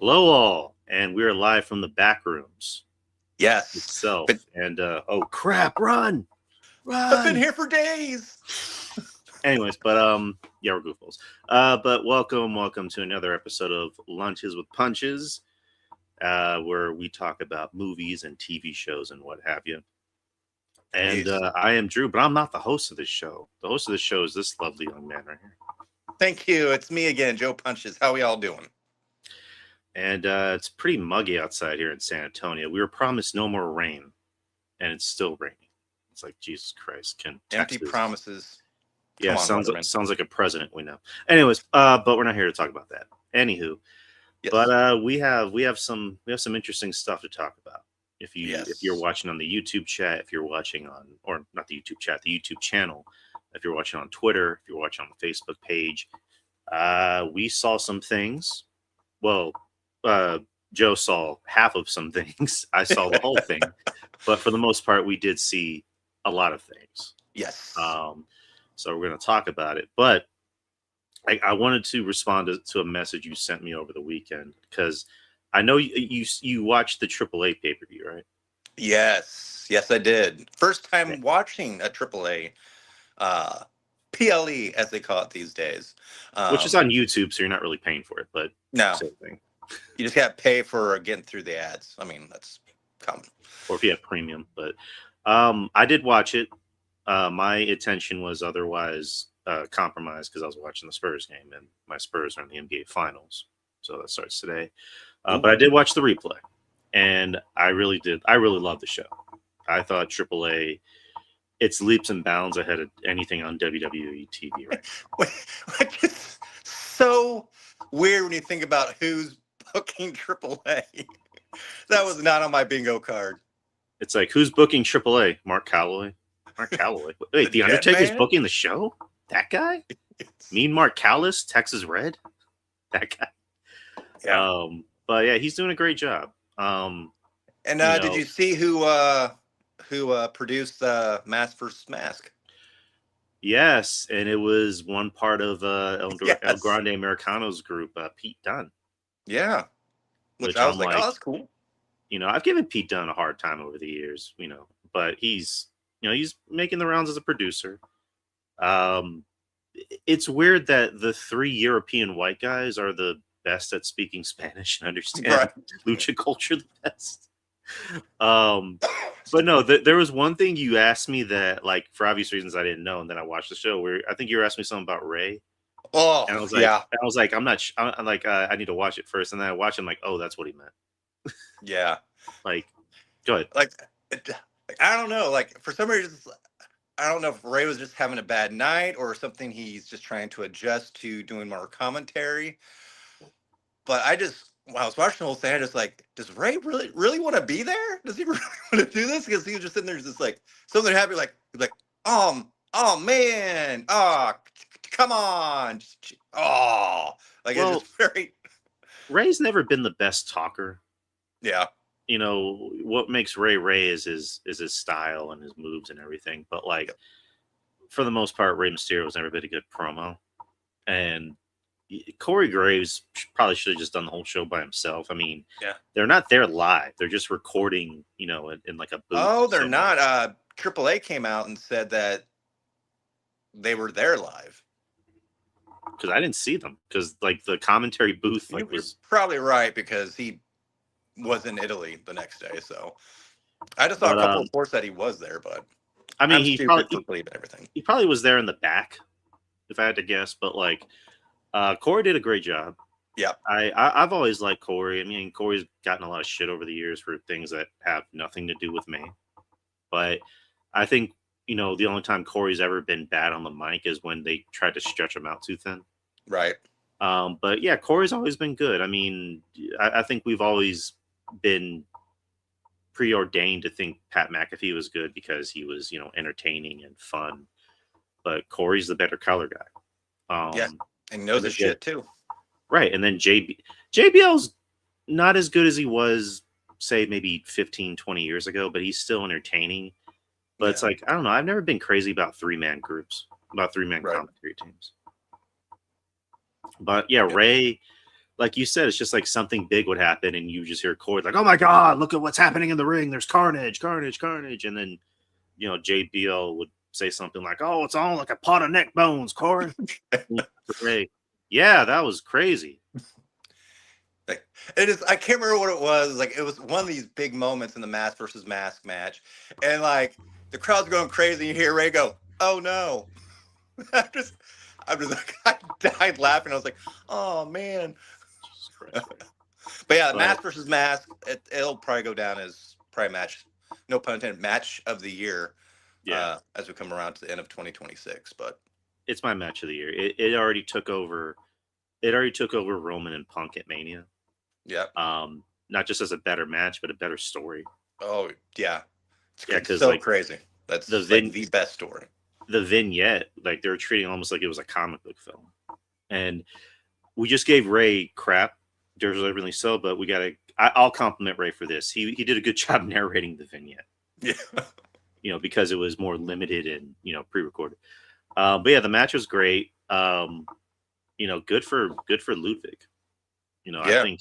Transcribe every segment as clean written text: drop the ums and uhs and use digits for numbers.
Hello, all, and we're live from the Backrooms Yes. itself. But And oh crap, run! I've been here for days. Anyways, but yeah, we're goofballs. But welcome to another episode of Lunches with Punches, where we talk about movies and TV shows and what have you. And Yes. I am Drew, but I'm not the host of this show. The host of this show is this lovely young man right here. Thank you. It's me again, Joe Punches. How we all doing? And it's pretty muggy outside here in San Antonio. We were promised no more rain, and it's still raining. It's like, Jesus Christ. Can Empty Texas... promises. Yeah, Come on, sounds like a president we know. Anyways, but we're not here to talk about that. Anywho, yes. But we have some interesting stuff to talk about. If you're watching on the YouTube chat, if you're watching on, or not the YouTube chat, the YouTube channel, if you're watching on Twitter, if you're watching on the Facebook page, we saw some things. Well, Joe saw half of some things. I saw the whole thing, but for the most part, we did see a lot of things. Yes. So we're going to talk about it, but I wanted to respond to a message you sent me over the weekend, because I know you watched the AAA pay-per-view, right? Yes, I did. First time watching a AAA, PLE as they call it these days, which is on YouTube, so you're not really paying for it, but no, same thing. You just got to pay for getting through the ads. I mean, that's common. Or if you have premium, but I did watch it. My attention was otherwise compromised because I was watching the Spurs game, and my Spurs are in the NBA Finals, so that starts today. But I did watch the replay, and I really loved the show. I thought AAA, it's leaps and bounds ahead of anything on WWE TV right now. It's so weird when you think about who's booking AAA. That was not on my bingo card. It's like, who's booking AAA? Mark Calloway. Wait, the Undertaker's booking the show? That guy? Mean Mark Callis, Texas Red? That guy? Yeah. But yeah, he's doing a great job. Did you see who produced Mask vs. Mask? Yes, and it was one part of El Grande Americano's group, Pete Dunne. Yeah. Which I was like, oh, that's cool. I've given Pete Dunne a hard time over the years, but he's making the rounds as a producer. It's weird that the three European white guys are the best at speaking Spanish and understand lucha culture the best. But no, there was one thing you asked me that, like, for obvious reasons I didn't know, and then I watched the show where I think you were asking me something about Ray. Oh, and I was like, I'm like, I need to watch it first, and then I watched it, I'm like, oh, that's what he meant. Yeah. Like, go ahead. Like, I don't know. Like, for some reason, I don't know if Ray was just having a bad night or something. He's just trying to adjust to doing more commentary. But when I was watching the whole thing, I just like, does Ray really want to be there? Does he really want to do this? Because he was just sitting there, just like something happy, like, oh man, come on, it's just very. Ray's never been the best talker. Yeah. What makes Ray is his style and his moves and everything. But like, for the most part, Rey Mysterio was never been a good promo. And Corey Graves probably should have just done the whole show by himself. I mean, they're not there live. They're just recording, in like a booth. Oh, they're not. AAA came out and said that they were there live. Because I didn't see them. Because like the commentary booth, like, was probably right, because he was in Italy the next day. So I just saw a couple of reports that he was there, but I mean, he probably believed everything. He probably was there in the back, if I had to guess. But like, Corey did a great job. Yeah, I've always liked Corey. I mean, Corey's gotten a lot of shit over the years for things that have nothing to do with me. But I think, the only time Corey's ever been bad on the mic is when they tried to stretch him out too thin. Right. But yeah, Corey's always been good. I mean, I think we've always been preordained to think Pat McAfee was good because he was, entertaining and fun. But Corey's the better color guy. And knows his shit too. Right. And then JBL's not as good as he was, say, maybe 15, 20 years ago, but he's still entertaining. But it's like, I don't know. I've never been crazy about three-man groups, about three-man commentary teams. But yeah, Ray like you said, it's just like something big would happen, and you just hear Corey like, "Oh my God, look at what's happening in the ring! There's carnage, carnage, carnage!" And then JBL would say something like, "Oh, it's all like a pot of neck bones, Corey." Hey, yeah, that was crazy. Like, it is. I can't remember what it was. Like, it was one of these big moments in the mask versus mask match, and like the crowd's going crazy. And you hear Ray go, "Oh no!" I'm just like, I died laughing. I was like, "Oh man!" But yeah, mask versus mask. It'll probably go down as probably match, no pun intended, match of the year. Yeah, as we come around to the end of 2026, but it's my match of the year. It already took over. It already took over Roman and Punk at Mania. yeah. Not just as a better match, but a better story. Oh yeah, It's so like, crazy. That's like the best story. The vignette, like they were treating it almost like it was a comic book film, and we just gave Ray crap, deservedly so. But I'll compliment Ray for this. He did a good job narrating the vignette. Yeah, because it was more limited and pre-recorded. But yeah, the match was great. Good for Ludwig. Yeah. I think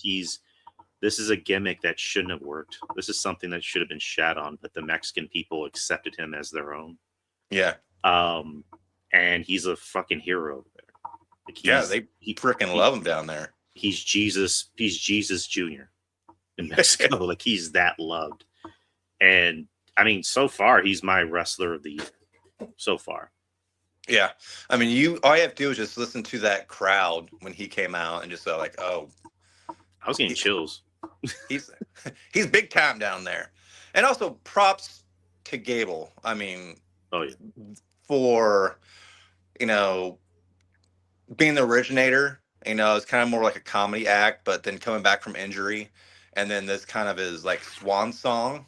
this is a gimmick that shouldn't have worked. This is something that should have been shat on, but the Mexican people accepted him as their own. Yeah. And he's a fucking hero over there. Like they freaking love him down there. He's Jesus Jr. in Mexico. Like he's that loved. And I mean, so far he's my wrestler of the year. So far. Yeah. I mean, all you have to do is just listen to that crowd when he came out and just go like, oh. I was getting chills. He's big time down there. And also props to Gable. I mean, for being the originator, it's kind of more like a comedy act, but then coming back from injury, and then this kind of is like swan song.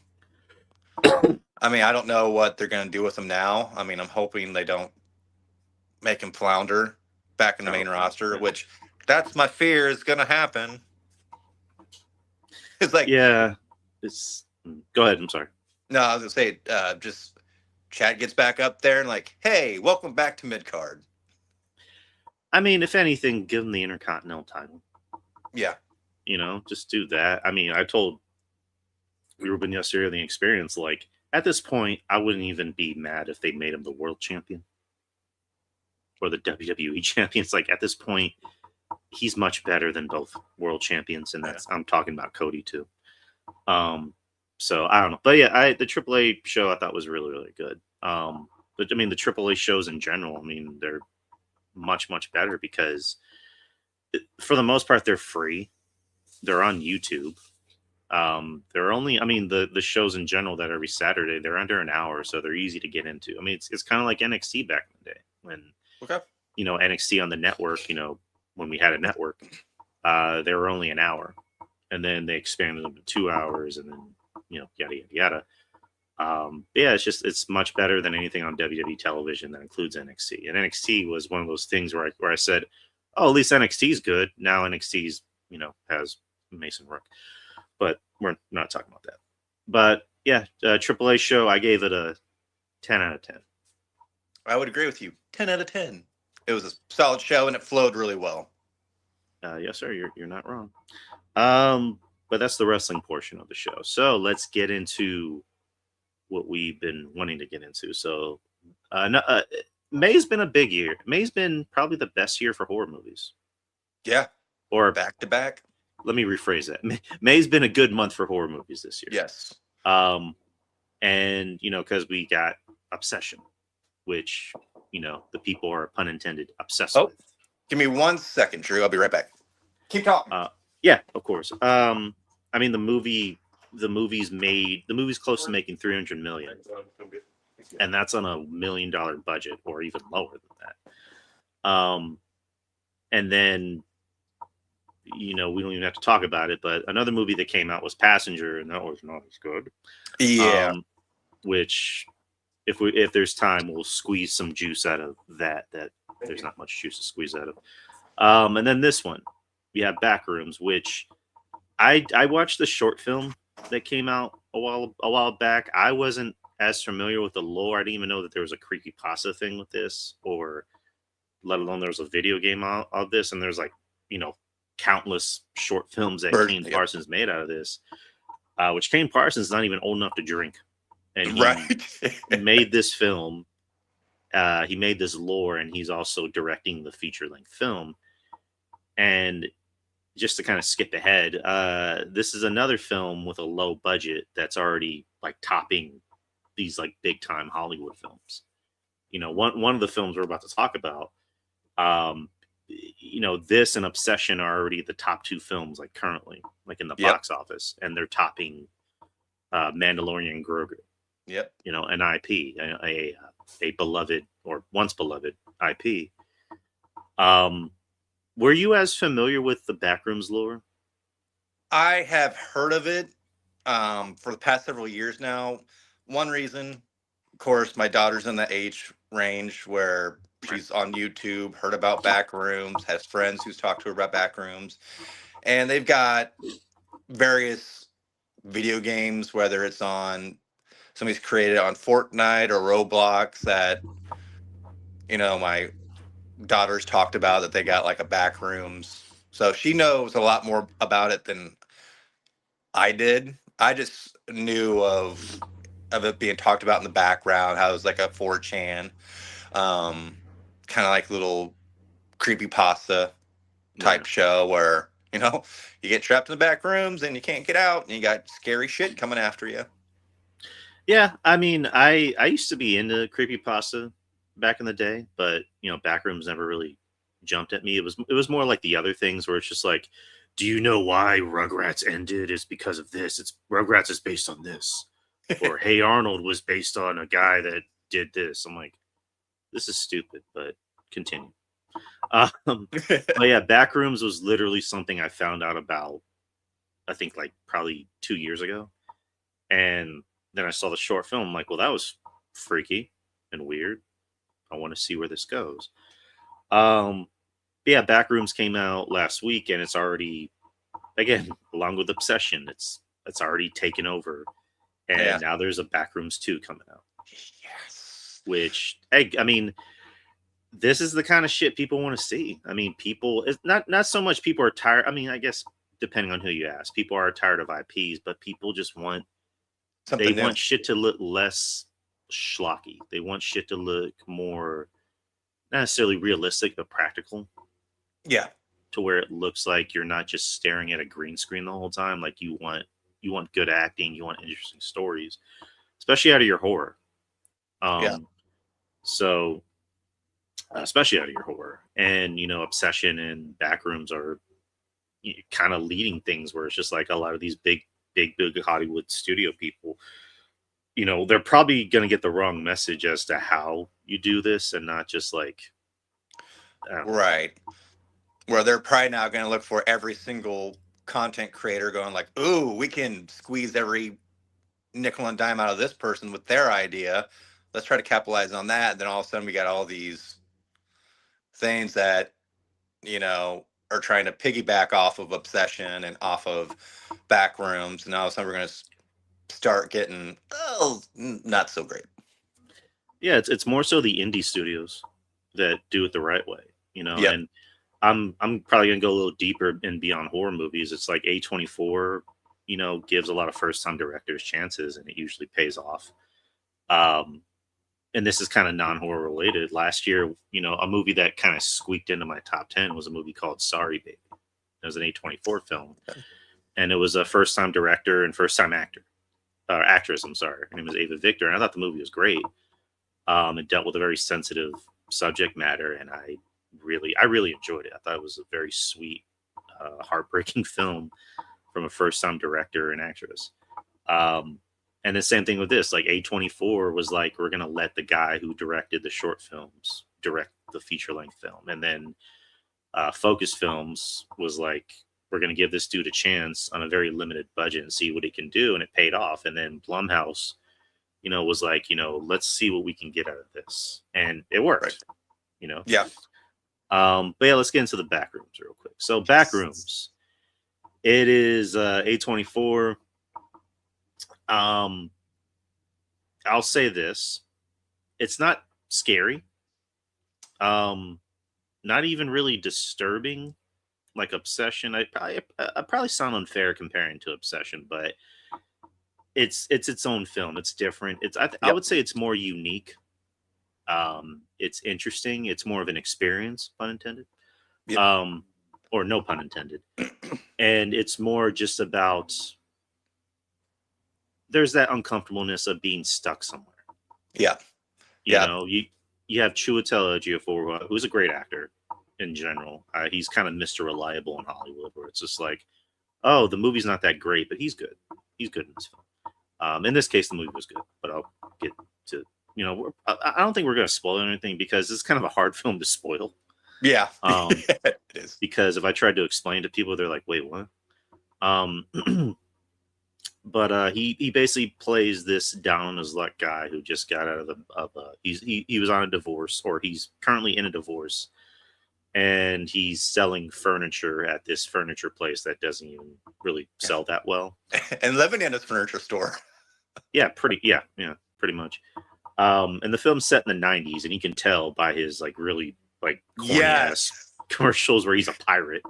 I mean, I don't know what they're gonna do with him now. I mean, I'm hoping they don't make him flounder back in the main roster, which that's my fear is gonna happen. It's like, yeah, go ahead. I'm sorry. No, I was gonna say, just Chad gets back up there and like, hey, welcome back to mid card. I mean, if anything, give him the Intercontinental title. Yeah. Just do that. I mean, I told Ruben yesterday in the experience, like, at this point, I wouldn't even be mad if they made him the world champion or the WWE champion. It's like, at this point, he's much better than both world champions, and I'm talking about Cody too. So I don't know, but yeah, the AAA show I thought was really, really good. But I mean, the AAA shows in general, I mean, they're much, much better because for the most part, they're free. They're on YouTube. They're only, I mean, the shows in general that every Saturday, they're under an hour, so they're easy to get into. I mean, it's kind of like NXT back in the day when, NXT on the network, when we had a network, they were only an hour, and then they expanded them to 2 hours, and then, yada, yada, yada. Yeah, it's much better than anything on WWE television that includes NXT. And NXT was one of those things where I said, oh, at least NXT is good. Now NXT's, has Mason Rook, but we're not talking about that. But yeah, AAA show, I gave it a 10 out of 10. I would agree with you. 10 out of 10. It was a solid show and it flowed really well. Yes, sir. You're not wrong. But that's the wrestling portion of the show. So let's get into what we've been wanting to get into. So May's been a big year. May's been probably the best year for horror movies. Yeah. Or back to back. Let me rephrase that. May's been a good month for horror movies this year. Yes. And because we got Obsession, which the people are, pun intended, obsessed with. Give me 1 second, Drew. I'll be right back. Keep talking. Yeah, of course. I mean, the movie's close to making $300 million, and that's on $1 million budget, or even lower than that. And then, we don't even have to talk about it, but another movie that came out was Passenger, and that was not as good. Yeah. Which, if there's time, we'll squeeze some juice out of that. That there's not much juice to squeeze out of. And then this one, we have Backrooms, which I watched the short film that came out a while back. I wasn't as familiar with the lore. I didn't even know that there was a creepypasta thing with this, or let alone there was a video game of this. And there's like, countless short films that Kane Parsons made out of this, which Kane Parsons is not even old enough to drink. And he made this film. He made this lore, and he's also directing the feature-length film. And just to kind of skip ahead, this is another film with a low budget that's already like topping these like big-time Hollywood films. You know, one of the films we're about to talk about, you know, this and Obsession are already the top 2 films like currently, like in the box office, and they're topping Mandalorian Grogu. Yep. You know, an IP, a beloved or once beloved IP. Were you as familiar with the Backrooms lore? I have heard of it for the past several years now. One reason, of course, my daughter's in the age range where she's on YouTube, heard about Backrooms, has friends who's talked to her about Backrooms, and they've got various video games, whether it's on somebody's created on Fortnite or Roblox, that, you know, my daughter's talked about, that they got like a Backrooms. So she knows a lot more about it than I did. I just knew of it being talked about in the background, how it was like a 4chan, kind of like little creepypasta type show where, you know, you get trapped in the back rooms and you can't get out and you got scary shit coming after you. Yeah, I mean, I used to be into creepypasta back in the day, but you know, Backrooms never really jumped at me. It was more like the other things where it's just like, do you know why Rugrats ended? It's because of this. It's Rugrats is based on this. Or Hey Arnold was based on a guy that did this. I'm like, this is stupid, but continue. But yeah, Backrooms was literally something I found out about, I think like probably 2 years ago. And then I saw the short film. I'm like, well, that was freaky and weird. I want to see where this goes. Yeah, Backrooms came out last week, and it's already, again, along with Obsession, it's already taken over. And now there's a Backrooms 2 coming out. Yes. Which, I mean, this is the kind of shit people want to see. I mean, people, it's not so much people are tired. I mean, I guess depending on who you ask, people are tired of IPs, but people just want something new. Want shit to look less schlocky. They want shit to look more, not necessarily realistic, but practical. Yeah. To where it looks like you're not just staring at a green screen the whole time. Like you want good acting, you want interesting stories, especially out of your horror. So especially out of your horror. And, you know, Obsession and Backrooms are kind of leading things where it's just like a lot of these big Hollywood studio people, you know, they're probably going to get the wrong message as to how you do this and not just like, right. Where they're probably now going to look for every single content creator going like, ooh, we can squeeze every nickel and dime out of this person with their idea. Let's try to capitalize on that. And then all of a sudden we got all these things that, you know, are trying to piggyback off of Obsession and off of Backrooms. And all of a sudden we're going to start getting, not so great. Yeah, it's more so the indie studios that do it the right way, you know. Yep. And I'm probably gonna go a little deeper and beyond horror movies. It's like A24, you know, gives a lot of first time directors chances, and it usually pays off. And this is kind of non-horror related. Last year, you know, a movie that kind of squeaked into my top 10 was a movie called Sorry Baby. It was an A24 film, and it was a first time director and first time actress. I'm sorry, her name was Ava Victor, and I thought the movie was great. It dealt with a very sensitive subject matter, and I really enjoyed it. I thought it was a very sweet, heartbreaking film from a first-time director and actress. And the same thing with this, like A24 was like, we're going to let the guy who directed the short films direct the feature-length film. And then Focus Films was like, we're going to give this dude a chance on a very limited budget and see what he can do. And it paid off. And then Blumhouse, you know, was like, you know, let's see what we can get out of this. And it worked, right. You know? Yeah. But yeah, let's get into the Backrooms real quick. So Backrooms, it is A24. I'll say this. It's not scary. Not even really disturbing like Obsession. I probably sound unfair comparing to Obsession, but it's its own film. It's different. I would say it's more unique. It's interesting. It's more of an experience, pun intended. Yep. Or no pun intended. And it's more just about there's that uncomfortableness of being stuck somewhere. Yeah. You know, you have Chiwetel Ejiofor, who's a great actor in general. He's kind of Mr. Reliable in Hollywood, where it's just like, oh, the movie's not that great, but he's good. He's good in this film. In this case, the movie was good, but I'll get to, I don't think we're going to spoil anything because it's kind of a hard film to spoil. Yeah, it is. Because if I tried to explain to people, they're like, wait, what? But he basically plays this down on his luck guy who just got out of he was on a divorce, or he's currently in a divorce, and he's selling furniture at this furniture place that doesn't even really sell that well. And living in a furniture store. Pretty much. And the film's set in the 90s, and you can tell by his like really like corny ass commercials where he's a pirate.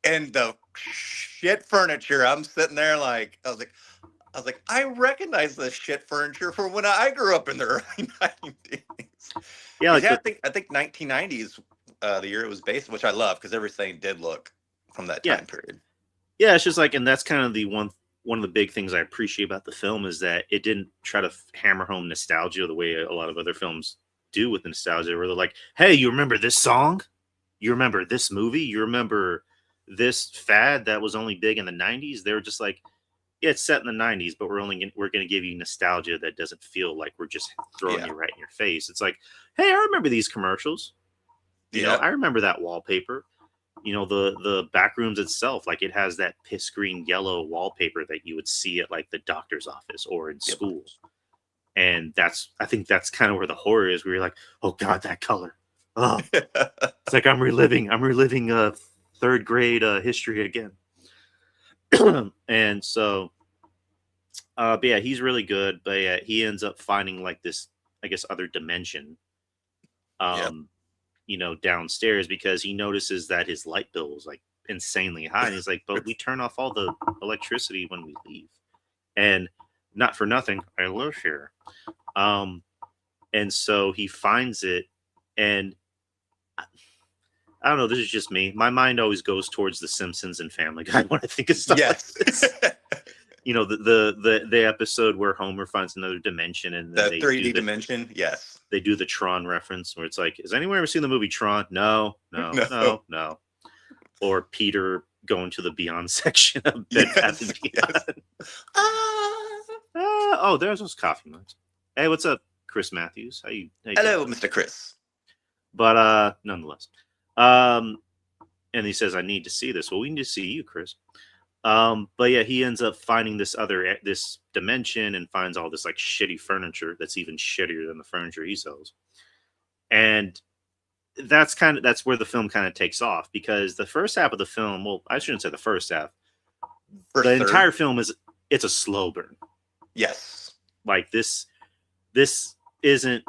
And the shit furniture, I'm sitting there like I was like, I recognize this shit furniture from when I grew up in the early 90s. Yeah, like I think 1990s, the year it was based, which I love because everything did look from that time period. Yeah, it's just like, and that's kind of the one of the big things I appreciate about the film is that it didn't try to hammer home nostalgia the way a lot of other films do with nostalgia, where they're like, hey, you remember this song? You remember this movie? You remember this fad that was only big in the 90s? They were just like, yeah, it's set in the 90s, but we're going to give you nostalgia that doesn't feel like we're just throwing you right in your face. It's like, hey, I remember these commercials. You know, I remember that wallpaper. You know, the Backrooms itself, like it has that piss green yellow wallpaper that you would see at like the doctor's office or in school. And I think that's kind of where the horror is, where you're like, oh God, that color. Oh, it's like I'm reliving third grade history again. And so, but yeah, he's really good. But yeah, he ends up finding like this, I guess, other dimension, downstairs, because he notices that his light bill is like insanely high. And he's like, but we turn off all the electricity when we leave. And not for nothing, I live here. And so he finds it, and I don't know, this is just me. My mind always goes towards The Simpsons and Family Guy when I think of stuff like this. The episode where Homer finds another dimension, and then the 3D dimension. Yes, they do the Tron reference where it's like, has anyone ever seen the movie Tron? No. Or Peter going to the Beyond section of Bed Bath and Beyond. Oh, there's those coffee mugs. Hey, what's up, Chris Matthews? How you Hello, Mr. Chris. But nonetheless, and he says, I need to see this. Well, we need to see you, Chris. But yeah, he ends up finding this dimension and finds all this like shitty furniture that's even shittier than the furniture he sells. And that's where the film kind of takes off, because the first half of the film, well, I shouldn't say the first half. Entire film it's a slow burn. Yes. Like this isn't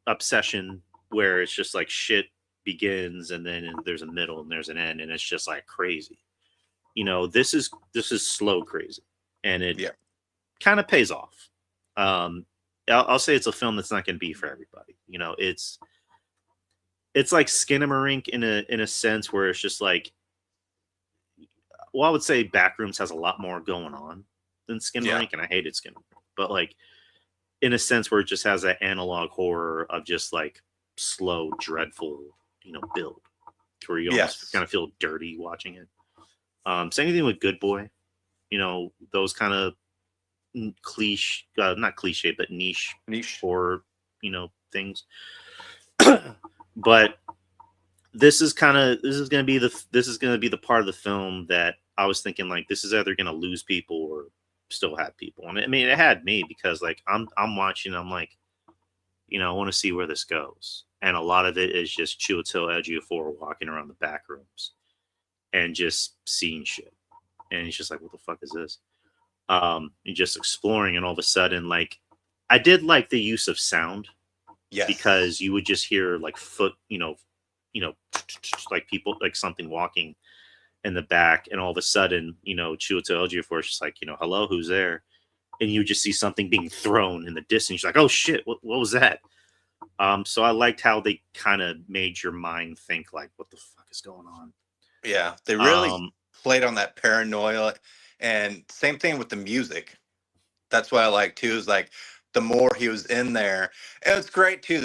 Obsession, where it's just like shit begins and then there's a middle and there's an end and it's just like crazy. This is slow crazy, and it kind of pays off. I'll say it's a film that's not going to be for everybody. It's like Skinamarink in a sense, where it's just like, well, I would say Backrooms has a lot more going on than Skinamarink, and I hated Skinamarink, but like in a sense where it just has that analog horror of just like slow, dreadful, build, where you almost kind of feel dirty watching it. Same thing with Good Boy, those kind of cliche, not cliche, but niche horror, things. But this is going to be the part of the film that I was thinking, like, this is either going to lose people or still have people. And I mean, it had me, because like I'm watching, I'm like, I want to see where this goes. And a lot of it is just Chiwetel Ejiofor walking around the back rooms and just seeing shit. And he's just like, what the fuck is this? And just exploring, and all of a sudden, like, I did like the use of sound. Yes. Because you would just hear like foot, like people, like something walking. in the back, and all of a sudden, Chiwetel Ejiofor is just like, hello, who's there? And you just see something being thrown in the distance. You're like, oh shit, what was that? So I liked how they kind of made your mind think like, what the fuck is going on? Yeah, they really played on that paranoia, and same thing with the music. That's what I like too. Is like the more he was in there, and it's great too.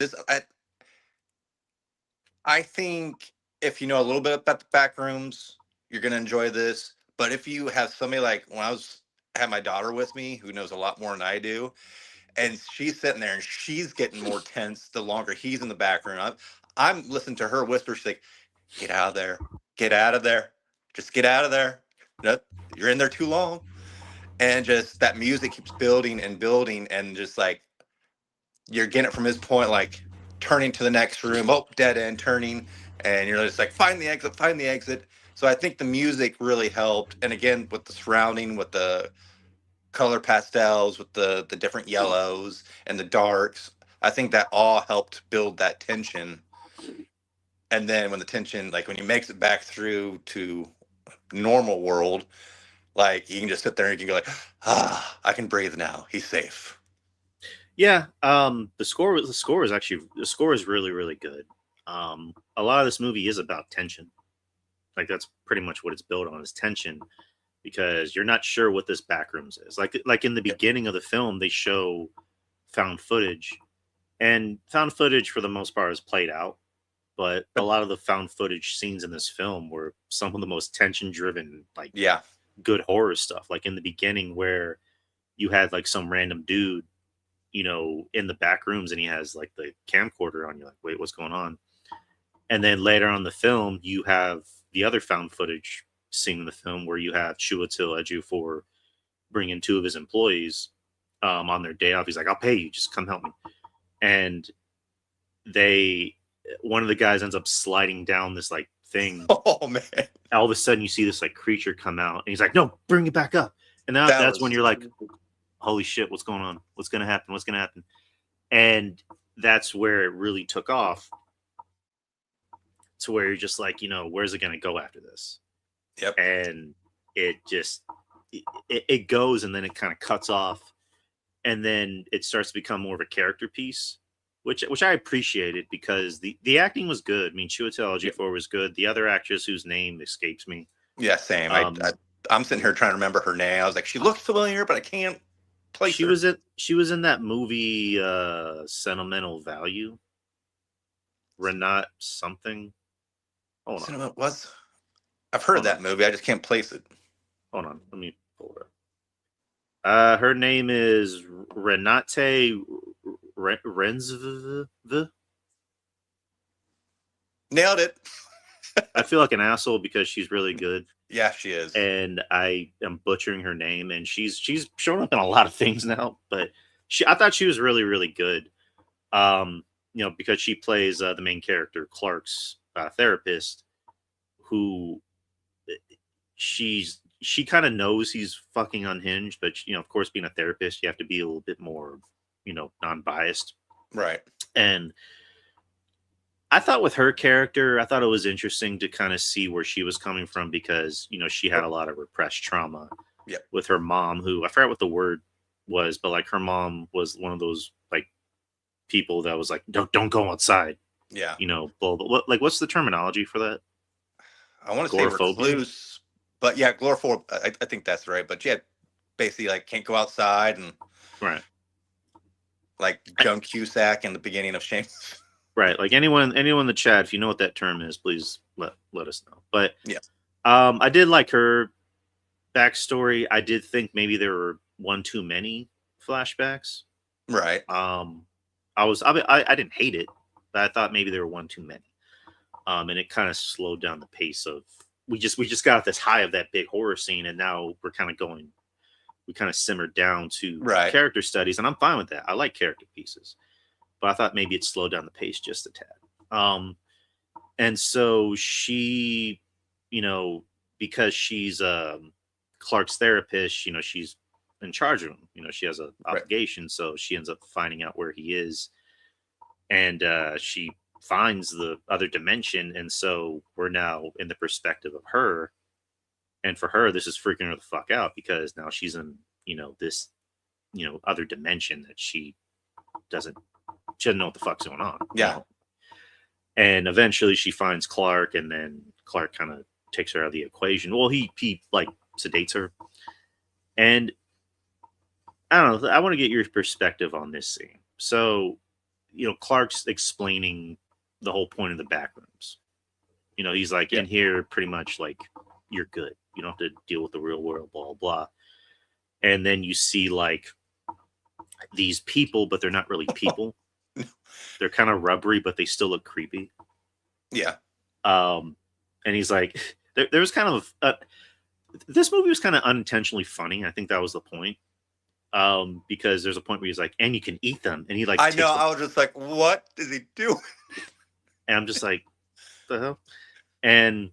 I think if you know a little bit about the back rooms, you're gonna enjoy this. But if you have somebody like when I had my daughter with me who knows a lot more than I do, and she's sitting there and she's getting more tense the longer he's in the back room. I'm listening to her whisper. She's like, "Get out of there! Get out of there! Just get out of there! No, you're in there too long." And just that music keeps building and building, and just like you're getting it from his point, like turning to the next room, oh, dead end, turning, and you're just like, find the exit, find the exit. So I think the music really helped, and again with the surrounding, with the color pastels, with the different yellows and the darks, I think that all helped build that tension. And then when the tension, like when he makes it back through to normal world, like you can just sit there and you can go like, I can breathe now. He's safe. Yeah, the score is really, really good. A lot of this movie is about tension. Like that's pretty much what it's built on, is tension, because you're not sure what this Backrooms is. Like in the beginning of the film, they show found footage, and found footage for the most part is played out. But a lot of the found footage scenes in this film were some of the most tension driven, like good horror stuff. Like in the beginning, where you had like some random dude, in the back rooms, and he has like the camcorder on. You're like, wait, what's going on? And then later on in the film, you have the other found footage scene in the film where you have Chiwetel Ejiofor bringing two of his employees on their day off. He's like, I'll pay you, just come help me. And one of the guys ends up sliding down this like thing. Oh man! All of a sudden, you see this like creature come out, and he's like, "No, bring it back up." And now that's when you're like, "Holy shit, what's going on? What's gonna happen? What's gonna happen?" And that's where it really took off. To where you're just like, where's it gonna go after this? Yep. And it just it goes, and then it kind of cuts off, and then it starts to become more of a character piece. Which I appreciated, because the acting was good. I mean, Chiwetel Ejiofor was good. The other actress whose name escapes me. Yeah, same. I'm sitting here trying to remember her name. I was like, she looks familiar, but I can't place her. She was in that movie, Sentimental Value. Renate something. Hold on. I've heard of that movie. I just can't place it. Hold on. Let me pull her up. Her name is Renate Rensv. Nailed it. I feel like an asshole because she's really good. Yeah, she is. And I am butchering her name, and she's shown up in a lot of things now, but I thought she was really, really good. Because she plays the main character, Clark's therapist, who she kind of knows he's fucking unhinged, but of course, being a therapist, you have to be a little bit more non-biased. Right. And I thought with her character, I thought it was interesting to kind of see where she was coming from, because, she had a lot of repressed trauma with her mom, who I forgot what the word was, but like her mom was one of those like people that was like, don't go outside. Yeah. What's the terminology for that? I want to say recluse, but yeah, glorophobia. I think that's right. But yeah, basically like can't go outside, and right. Like Joan Cusack in the beginning of Shame. Right. Like anyone in the chat, if you know what that term is, please let us know. But yeah, I did like her backstory. I did think maybe there were one too many flashbacks. Right. I didn't hate it, but I thought maybe there were one too many. And it kind of slowed down the pace of we just got this high of that big horror scene, and now we kind of simmered down to character studies, and I'm fine with that. I like character pieces, but I thought maybe it slowed down the pace just a tad. And so she, because she's Clark's therapist, she's in charge of him. She has an obligation, so she ends up finding out where he is, and she finds the other dimension, and so we're now in the perspective of her, And for her, this is freaking her the fuck out because now she's in, this, other dimension that she doesn't know what the fuck's going on. Yeah. And eventually she finds Clark, and then Clark kind of takes her out of the equation. Well, he like sedates her. And I don't know, I want to get your perspective on this scene. So, Clark's explaining the whole point of the Backrooms. He's like, in here, pretty much like, you're good. You don't have to deal with the real world, blah, blah. And then you see like these people, but they're not really people. They're kind of rubbery, but they still look creepy. Yeah. And he's like, there was kind of, this movie was kind of unintentionally funny. I think that was the point. Because there's a point where he's like, and you can eat them. And he like, I know. I was just like, what is he doing? And I'm just like, the hell? And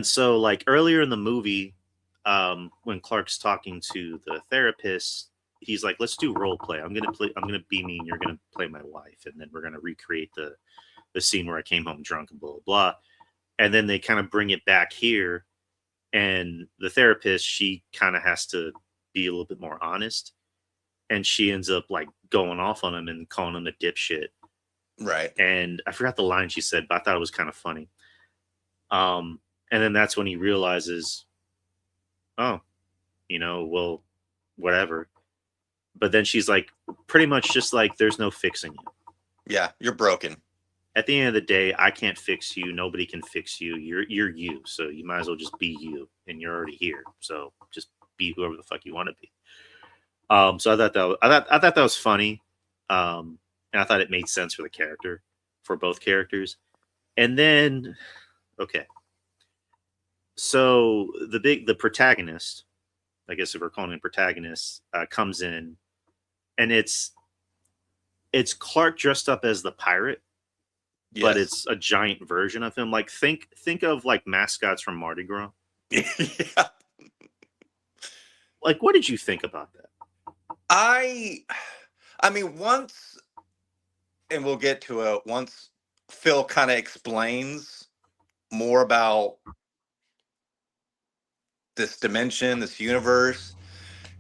so like earlier in the movie, when Clark's talking to the therapist, he's like, let's do role play. I'm going to be me and you're going to play my wife. And then we're going to recreate the scene where I came home drunk and blah, blah, blah. And then they kind of bring it back here. And the therapist, she kind of has to be a little bit more honest. And she ends up like going off on him and calling him a dipshit. Right. And I forgot the line she said, but I thought it was kind of funny. And then that's when he realizes, oh, well, whatever. But then she's like, pretty much just like, there's no fixing you. Yeah, you're broken. At the end of the day, I can't fix you. Nobody can fix you. You're you. So you might as well just be you. And you're already here. So just be whoever the fuck you want to be. So I thought that was funny. And I thought it made sense for the character, for both characters. And then, okay. So the protagonist, I guess if we're calling him protagonist, comes in, and it's Clark dressed up as the pirate, yes. But it's a giant version of him. Like think of like mascots from Mardi Gras. Yeah. Like, what did you think about that? I mean, once, and we'll get to it, once Phil kind of explains more about this dimension, this universe,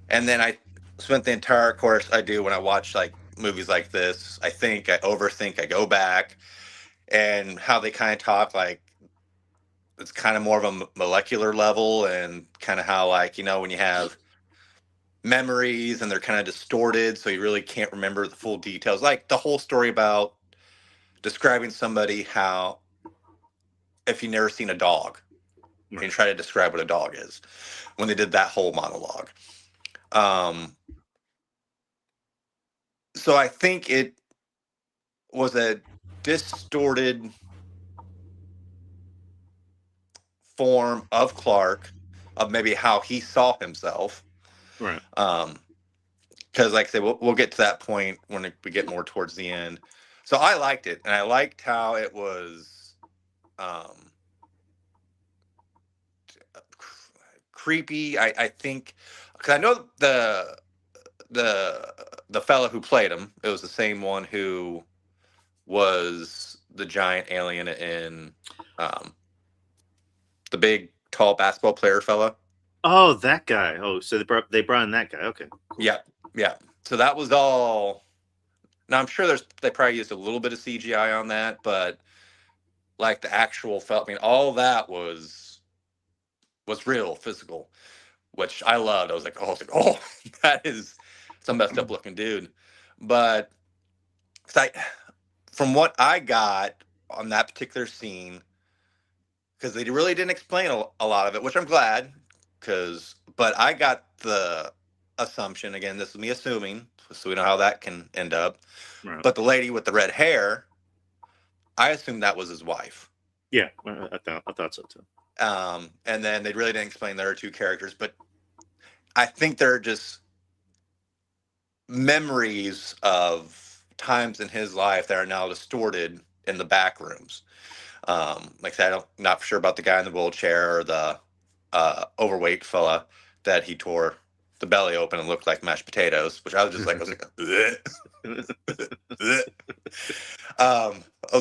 and then I spent the entire course I do when I watch like movies like this. I think, I overthink, I go back, and how they kind of talk like it's kind of more of a molecular level, and kind of how like, when you have memories and they're kind of distorted, so you really can't remember the full details. Like the whole story about describing somebody, how if you've never seen a dog, and you try to describe what a dog is, when they did that whole monologue. So I think it was a distorted form of Clark, of maybe how he saw himself. Right. Because like I said, we'll get to that point when we get more towards the end. So I liked it, and I liked how it was creepy. I think, because I know the fella who played him, it was the same one who was the giant alien in the big tall basketball player fella. Oh, that guy. Oh, so they brought in that guy. Okay. Cool. Yeah. So that was all. Now I'm sure they probably used a little bit of CGI on that, but like the actual felt, I mean, all that was real, physical, which I loved. I was like, oh, that is some messed up looking dude. But from what I got on that particular scene, because they really didn't explain a lot of it, which I'm glad, but I got the assumption, again, this is me assuming, so we know how that can end up. Right. But the lady with the red hair, I assumed that was his wife. Yeah, I thought so too. And then they really didn't explain there are two characters, but I think they're just memories of times in his life that are now distorted in the Backrooms. Like I said, I'm not sure about the guy in the wheelchair or the overweight fella that he tore the belly open and looked like mashed potatoes, which I was like, I was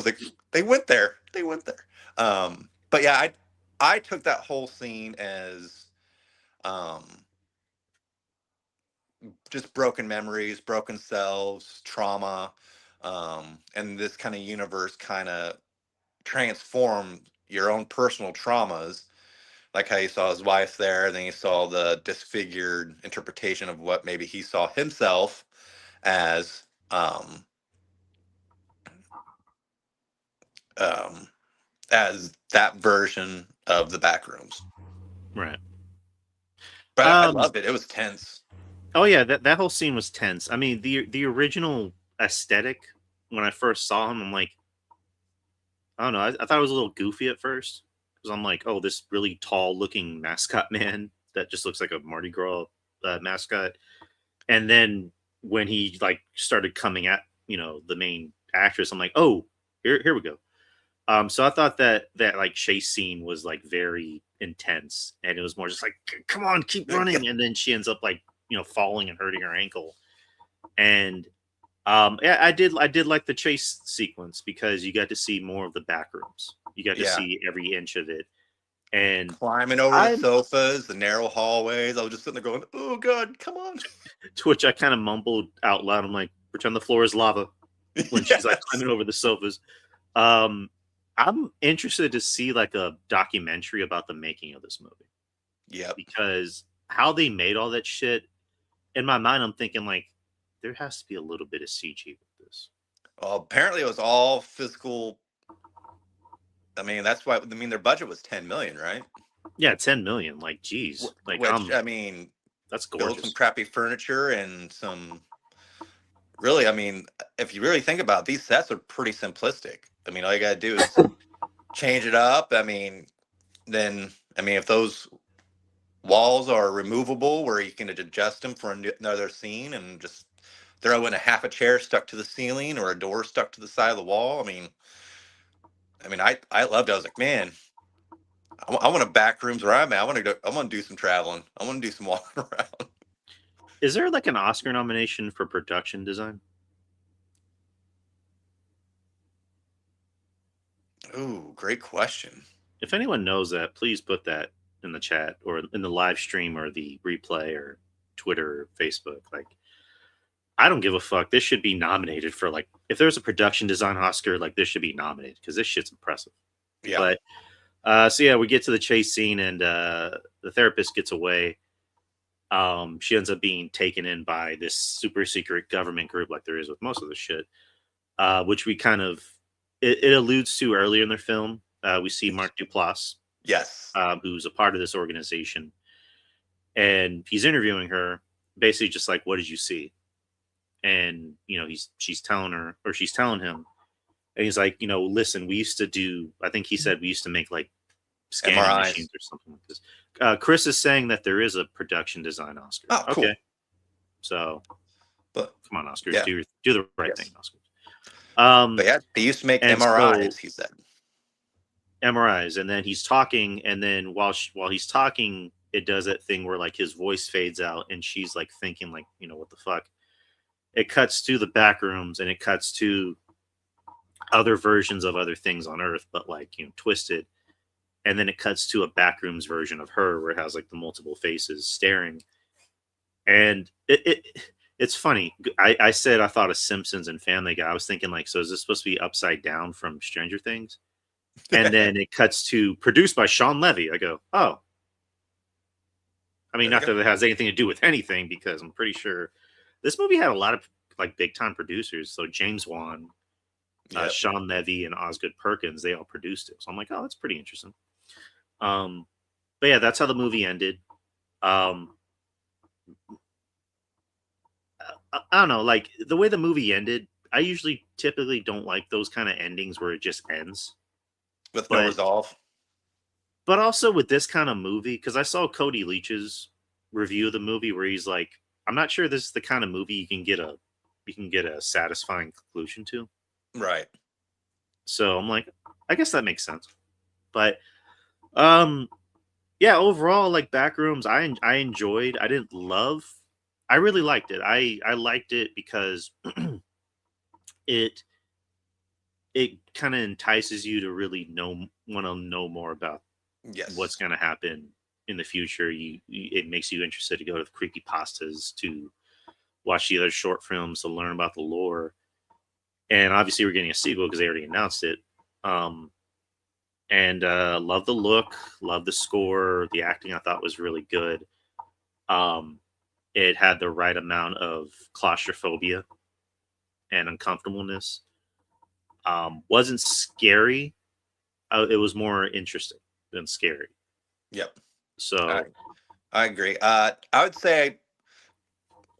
like, they went there. But yeah, I took that whole scene as um, just broken memories, broken selves, trauma, and this kind of universe kind of transform your own personal traumas, like how you saw his wife there, and then you saw the disfigured interpretation of what maybe he saw himself as, um, as that version of the Backrooms. Right. But I Um. loved it. It was tense. Oh yeah, that whole scene was tense. I mean, the original aesthetic when I first saw him, I'm like, I don't know. I thought it was a little goofy at first because I'm like, oh, this really tall looking mascot man that just looks like a Mardi Gras mascot. And then when he like started coming at the main actress, I'm like, oh, here we go. So I thought that like chase scene was like very intense, and it was more just like, come on, keep running, and then she ends up like falling and hurting her ankle, and yeah, I did like the chase sequence because you got to see more of the back rooms. You got to Yeah. see every inch of it, and Climbing over the I sofas, the narrow hallways. I was just sitting there going, "Oh God, come on!" to which I kind of mumbled out loud. I'm like, pretend the floor is lava when she's like Yes. climbing over the sofas. Um, I'm interested to see like a documentary about the making of this movie Yep. because how they made all that shit. In my mind, I'm thinking like there has to be a little bit of CG with this. Well, apparently it was all physical. I mean, that's why. I mean, their budget was 10 million, right? Yeah, 10 million. Like, geez, like Which I mean, that's build some gorgeous. crappy furniture and some. Really, I mean, if you really think about it, these sets are pretty simplistic. I mean, all you gotta do is change it up. I mean, then I mean, if those walls are removable, where you can adjust them for another scene, and just throw in a half a chair stuck to the ceiling or a door stuck to the side of the wall. I mean, I loved it. I was like, man, I want to back rooms where I'm at. I want to do some traveling. I want to do some walking around. Is there like an Oscar nomination for production design? Ooh, great question. If anyone knows that, please put that in the chat or in the live stream or the replay or Twitter or Facebook. Like, I don't give a fuck. This should be nominated for like if there's a production design Oscar, like this should be nominated because this shit's impressive. Yeah. But so yeah, we get to the chase scene and the therapist gets away. She ends up being taken in by this super secret government group, like there is with most of the shit, which we kind of it alludes to earlier in the film. We see Mark Duplass, Yes. who's a part of this organization, and he's interviewing her, basically just like, "What did you see?" And she's telling her, or she's telling him, and he's like, "Listen, we used to do. I think he said we used to make like scanning MRIs. machines or something like this." Chris is saying that there is a production design Oscar. Oh, cool. Okay, so But come on, Oscars, yeah. do the right Yes. thing, Oscars. But yeah, they used to make and MRIs. so- He said. MRIs, and then he's talking, and then while he's talking, it does that thing where like his voice fades out, and she's like thinking like, what the fuck. It cuts to the back rooms, and it cuts to other versions of other things on Earth, but like twisted, and then it cuts to a back rooms version of her where it has like the multiple faces staring, and it's funny. I said I thought of Simpsons and Family Guy. I was thinking like, so is this supposed to be upside down from Stranger Things? And then it cuts to produced by Sean Levy. I go, oh. I mean, not that it has anything to do with anything, because I'm pretty sure this movie had a lot of like big time producers. So James Wan, Sean Levy, and Osgood Perkins, they all produced it. So I'm like, oh, that's pretty interesting. But yeah, that's how the movie ended. I don't know, like the way the movie ended. I usually typically don't like those kind of endings where it just ends with no resolve. But also with this kind of movie, because I saw Cody Leach's review of the movie where he's like, I'm not sure this is the kind of movie you can get a satisfying conclusion to. Right. So I'm like, I guess that makes sense. But yeah, overall, like Backrooms, I enjoyed. I didn't love. I really liked it. I liked it because it kind of entices you to really want to know more about what's Yes. going to happen in the future. It makes you interested to go to the creepy pastas, to watch the other short films, to learn about the lore. And obviously, we're getting a sequel because they already announced it. Um, and love the look, love the score, the acting. I thought was really good. Um, it had the right amount of claustrophobia and uncomfortableness. Wasn't scary. It was more interesting than scary. Yep. I So I agree. I would say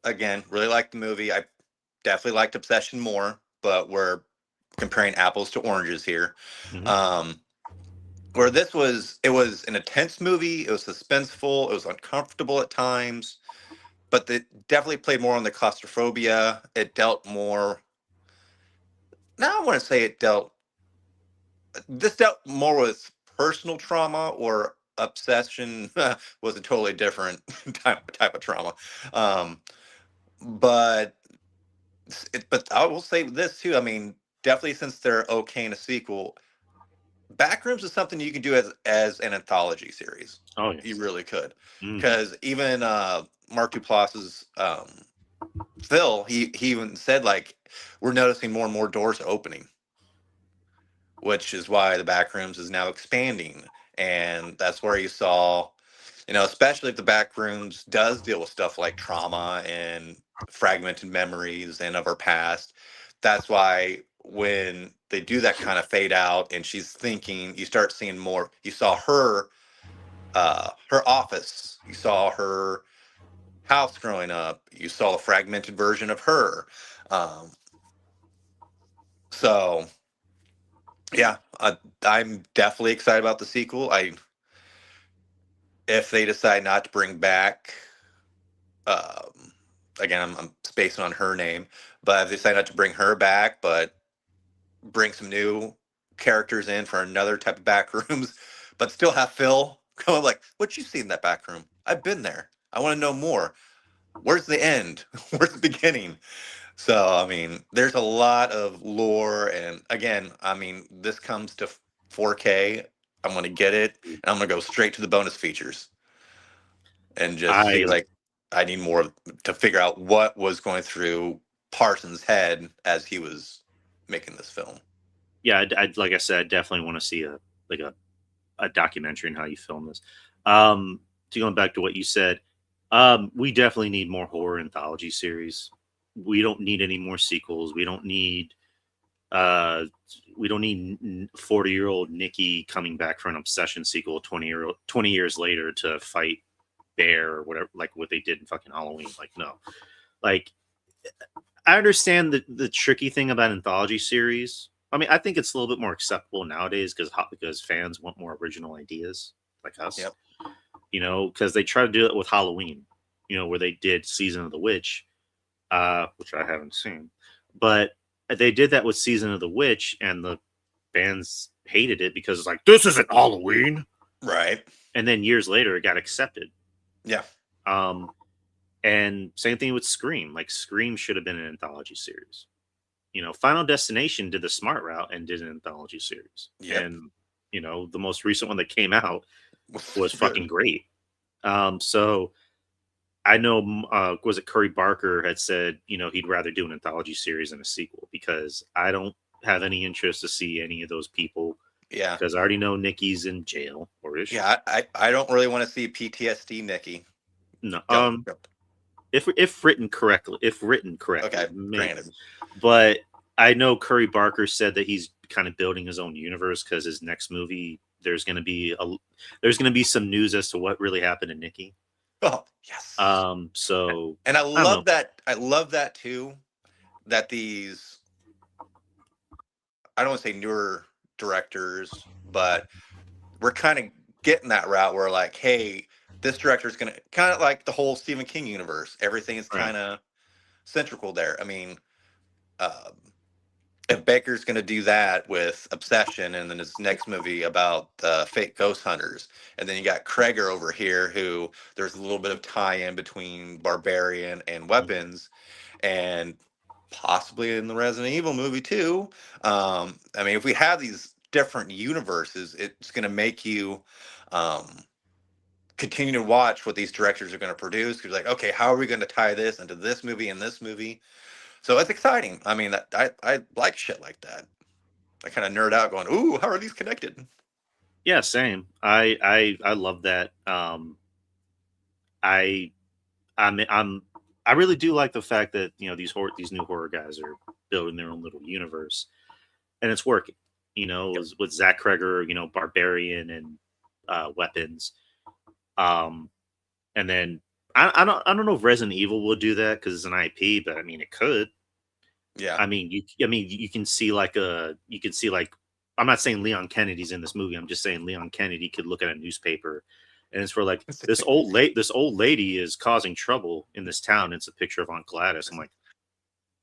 again, really like the movie. I definitely liked Obsession more, but we're comparing apples to oranges here. mhm. Um, where this was, it was an intense movie. It was suspenseful. It was uncomfortable at times, but it definitely played more on the claustrophobia. It dealt more. Now I want to say it dealt. This dealt more with personal trauma or obsession was a totally different type of trauma. Um, but but I will say this too. I mean, definitely since they're okay in a sequel, Backrooms is something you can do as an anthology series. Oh You yes. really could, Mhm. because even Mark Duplass's Phil, he even said like we're noticing more and more doors opening, which is why the Backrooms is now expanding, and that's where you saw, especially if the Backrooms does deal with stuff like trauma and fragmented memories and of her past. That's why when they do that kind of fade out and she's thinking, you start seeing more. You saw her office, you saw her house growing up, you saw a fragmented version of her. Um, so yeah, I'm definitely excited about the sequel. I If they decide not to bring back, um, again, I'm spacing on her name, but if they decide not to bring her back, but bring some new characters in for another type of back rooms, but still have Phil going like, "What you see in that back room? I've been there. I want to know more. Where's the end? Where's the beginning?" So, I mean, there's a lot of lore, and again, I mean, this comes to 4K. I'm going to get it, and I'm going to go straight to the bonus features and just see I like I need more to figure out what was going through Parsons' head as he was making this film. yeah, I'd like I said, I definitely want to see like a documentary on how you film this. Um, to going back to what you said, we definitely need more horror anthology series. We don't need any more sequels. Uh we don't need 40-year-old Nikki coming back for an obsession sequel 20 years later to fight Bear or whatever, like what they did in fucking Halloween. Like, no. Like, I understand the tricky thing about anthology series. I mean, I think it's a little bit more acceptable nowadays because fans want more original ideas like us. Yep. Because they try to do it with Halloween. Where they did Season of the Witch, which I haven't seen, but they did that with Season of the Witch, and the fans hated it because it's like, this isn't Halloween. Right. And then years later, it got accepted. Yeah. Um, and same thing with Scream. Like, Scream should have been an anthology series. Final Destination did the smart route and did an anthology series. Yep. And, the most recent one that came out was fucking Good. great. So I know, was it Curry Barker had said, he'd rather do an anthology series than a sequel because I don't have any interest to see any of those people Yeah. because I already know Nikki's in jail, or is she? Yeah. I don't really want to see PTSD Nikki. No. Don't. If written correctly, Okay. maybe. Granted. But I know Curry Barker said that he's kind of building his own universe because his next movie there's gonna be some news as to what really happened to Nikki. Oh yes. So And I I don't know. love that. I love that too. That these, I don't want to say newer directors, but we're kind of getting that route where like, hey, this director is gonna kind of like the whole Stephen King universe. Everything is Right. kind of centrical there. I mean, um, if Baker's going to do that with Obsession, and then his next movie about fake ghost hunters, and then you got Kreger over here, who there's a little bit of tie-in between Barbarian and Weapons, and possibly in the Resident Evil movie too. I mean, if we have these different universes, it's going to make you um, continue to watch what these directors are going to produce. Because like, okay, how are we going to tie this into this movie and this movie? So it's exciting. I mean, I like shit like that. I kind of nerd out, going, "Ooh, how are these connected?" Yeah, same. I love that. I I'm I really do like the fact that these new horror guys are building their own little universe, and it's working. Yep. With Zach Kreger, Barbarian and Weapons, and then I don't know if Resident Evil will do that because it's an IP, but I mean it could. Yeah. I mean you can see like I'm not saying Leon Kennedy's in this movie. I'm just saying Leon Kennedy could look at a newspaper, and it's for like this old lady is causing trouble in this town. It's a picture of Aunt Gladys. I'm like,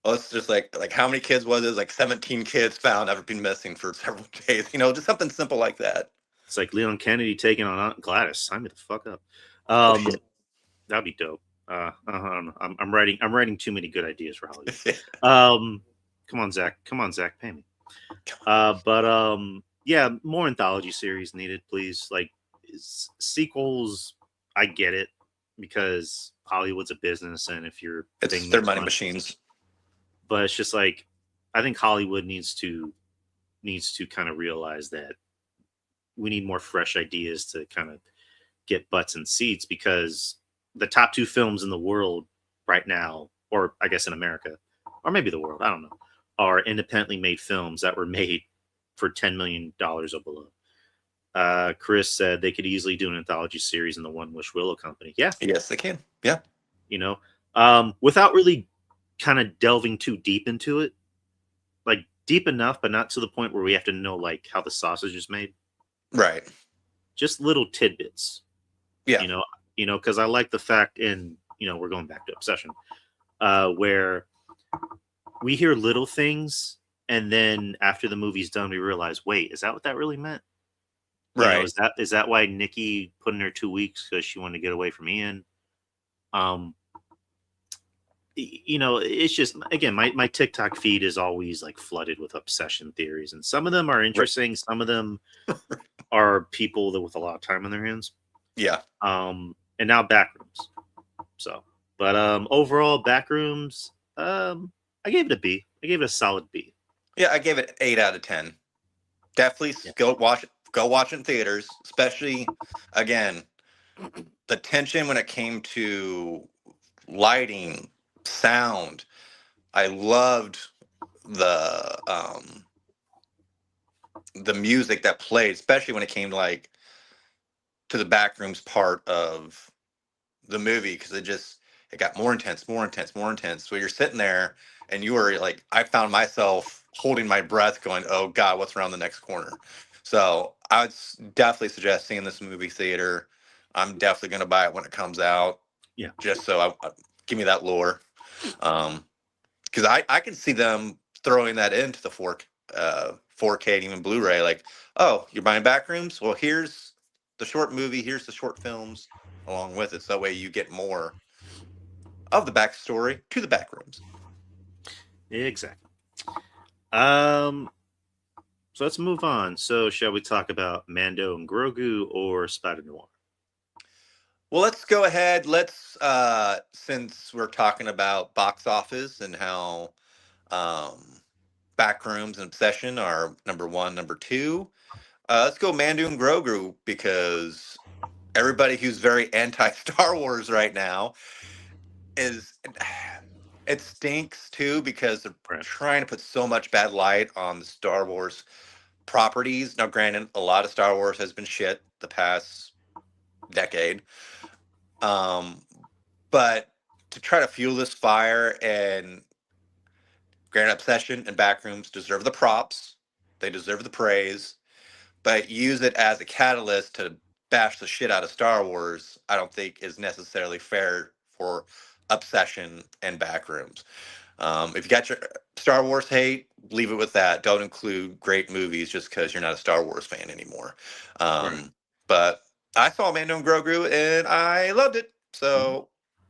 Well, it's just like how many kids was it? Like 17 kids found ever been missing for several days. Just something simple like that. it's like Leon Kennedy taking on Aunt Gladys. Sign me the fuck up. Oh Um, shit. that'd be dope. I don't know. I'm writing too many good ideas for Hollywood. Um, come on, Zach. Come on, Zach. Pay me. But yeah, more anthology series needed, please. Like sequels, I get it because Hollywood's a business, and if your It's thing their makes money money, machines. but it's just like I think Hollywood needs to kind of realize that we need more fresh ideas to kind of get butts and seats because the top two films in the world right now, or I guess in America, or maybe the world, I don't know, are independently made films that were made for $10 million or below. Chris said they could easily do an anthology series in the One Wish Willow Company. Yeah, Yes, they can. Yeah. you know, without really kind of delving too deep into it, like deep enough, but not to the point where we have to know like how the sausage is made. Right. Just little tidbits, Yeah. you know, because I like the fact we're going back to Obsession, where we hear little things and then after the movie's done we realize, wait, is that what that really meant? Right. Is that why Nikki put in her 2 weeks because she wanted to get away from Ian? um it's just, again, my TikTok feed is always like flooded with obsession theories, and some of them are Right. interesting, some of them are people that with a lot of time on their hands. Yeah. And now Backrooms. So, but overall, Backrooms, I gave it a B. I gave it a solid B. Yeah. I gave it 8 out of 10. Definitely Yeah. go watch it. Go watch it in theaters, especially again the tension when it came to lighting, sound. I loved the the music that played, especially when it came to the Backrooms part of the movie, because it got more intense, more intense, more intense. So you're sitting there and you were like, I found myself holding my breath, going, "Oh God, what's around the next corner?" So I would definitely suggest seeing this movie theater. I'm definitely going to buy it when it comes out, Yeah. just so give me that lore. Because I can see them throwing that into the 4K and even Blu-ray. Like, oh, you're buying Backrooms? Well, here's the short movie. Here's the short films along with it. So that way you get more of the backstory to the Backrooms. Exactly. So let's move on. So shall we talk about Mando and Grogu or Spider-Noir? Well, let's go ahead. Since we're talking about box office and how um, Backrooms and Obsession are number one, number two, let's go Mandu and Grogu, because everybody who's very anti Star Wars right now is, it stinks too, because they're Right. trying to put so much bad light on the Star Wars properties. Now, granted, a lot of Star Wars has been shit the past decade, um, but to try to fuel this fire, and Grand Obsession and Backrooms deserve the props, they deserve the praise, but use it as a catalyst to bash the shit out of Star Wars, I don't think is necessarily fair for Obsession and Backrooms. If you got your Star Wars hate, leave it with that. Don't include great movies just because you're not a Star Wars fan anymore. Right. But I saw Mando and Grogu and I loved it. Mhm. So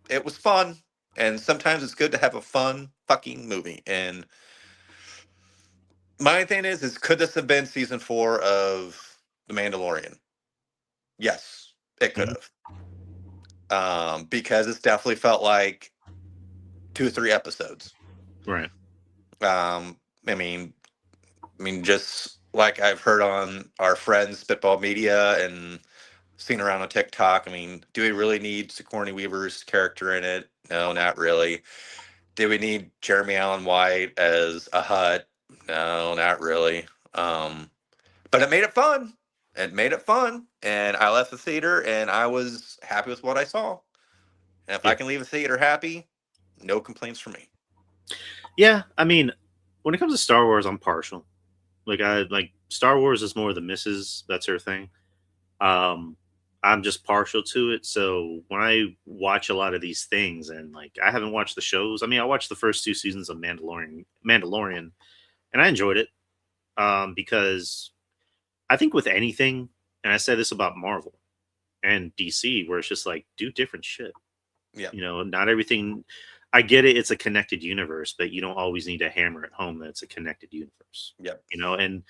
it was fun. And sometimes it's good to have a fun fucking movie. And My thing is could this have been season 4 of The Mandalorian? Yes, it could Mhm. have. Because it's definitely felt like 2 or 3 episodes. Right. Um, I mean, just like I've heard on our friends Spitball Media and seen around on TikTok. I mean, do we really need Sigourney Weaver's character in it? No, not really. Do we need Jeremy Allen White as a Hutt? No, not really. Um, but it made it fun. It made it fun, and I left the theater, and I was happy with what I saw. And if I Yeah. can leave a theater happy, no complaints from me. Yeah. I mean, when it comes to Star Wars, I'm partial. Like I like Star Wars is more the missus. That's her thing. Um, I'm just partial to it. So when I watch a lot of these things, and like I haven't watched the shows. I mean, I watched the first 2 seasons of Mandalorian, and I enjoyed it. Because I think with anything, and I said this about Marvel and DC, where it's just like do different shit. Yeah, Not everything. I get it; it's a connected universe, but you don't always need to hammer it home that it's a connected universe. yep, And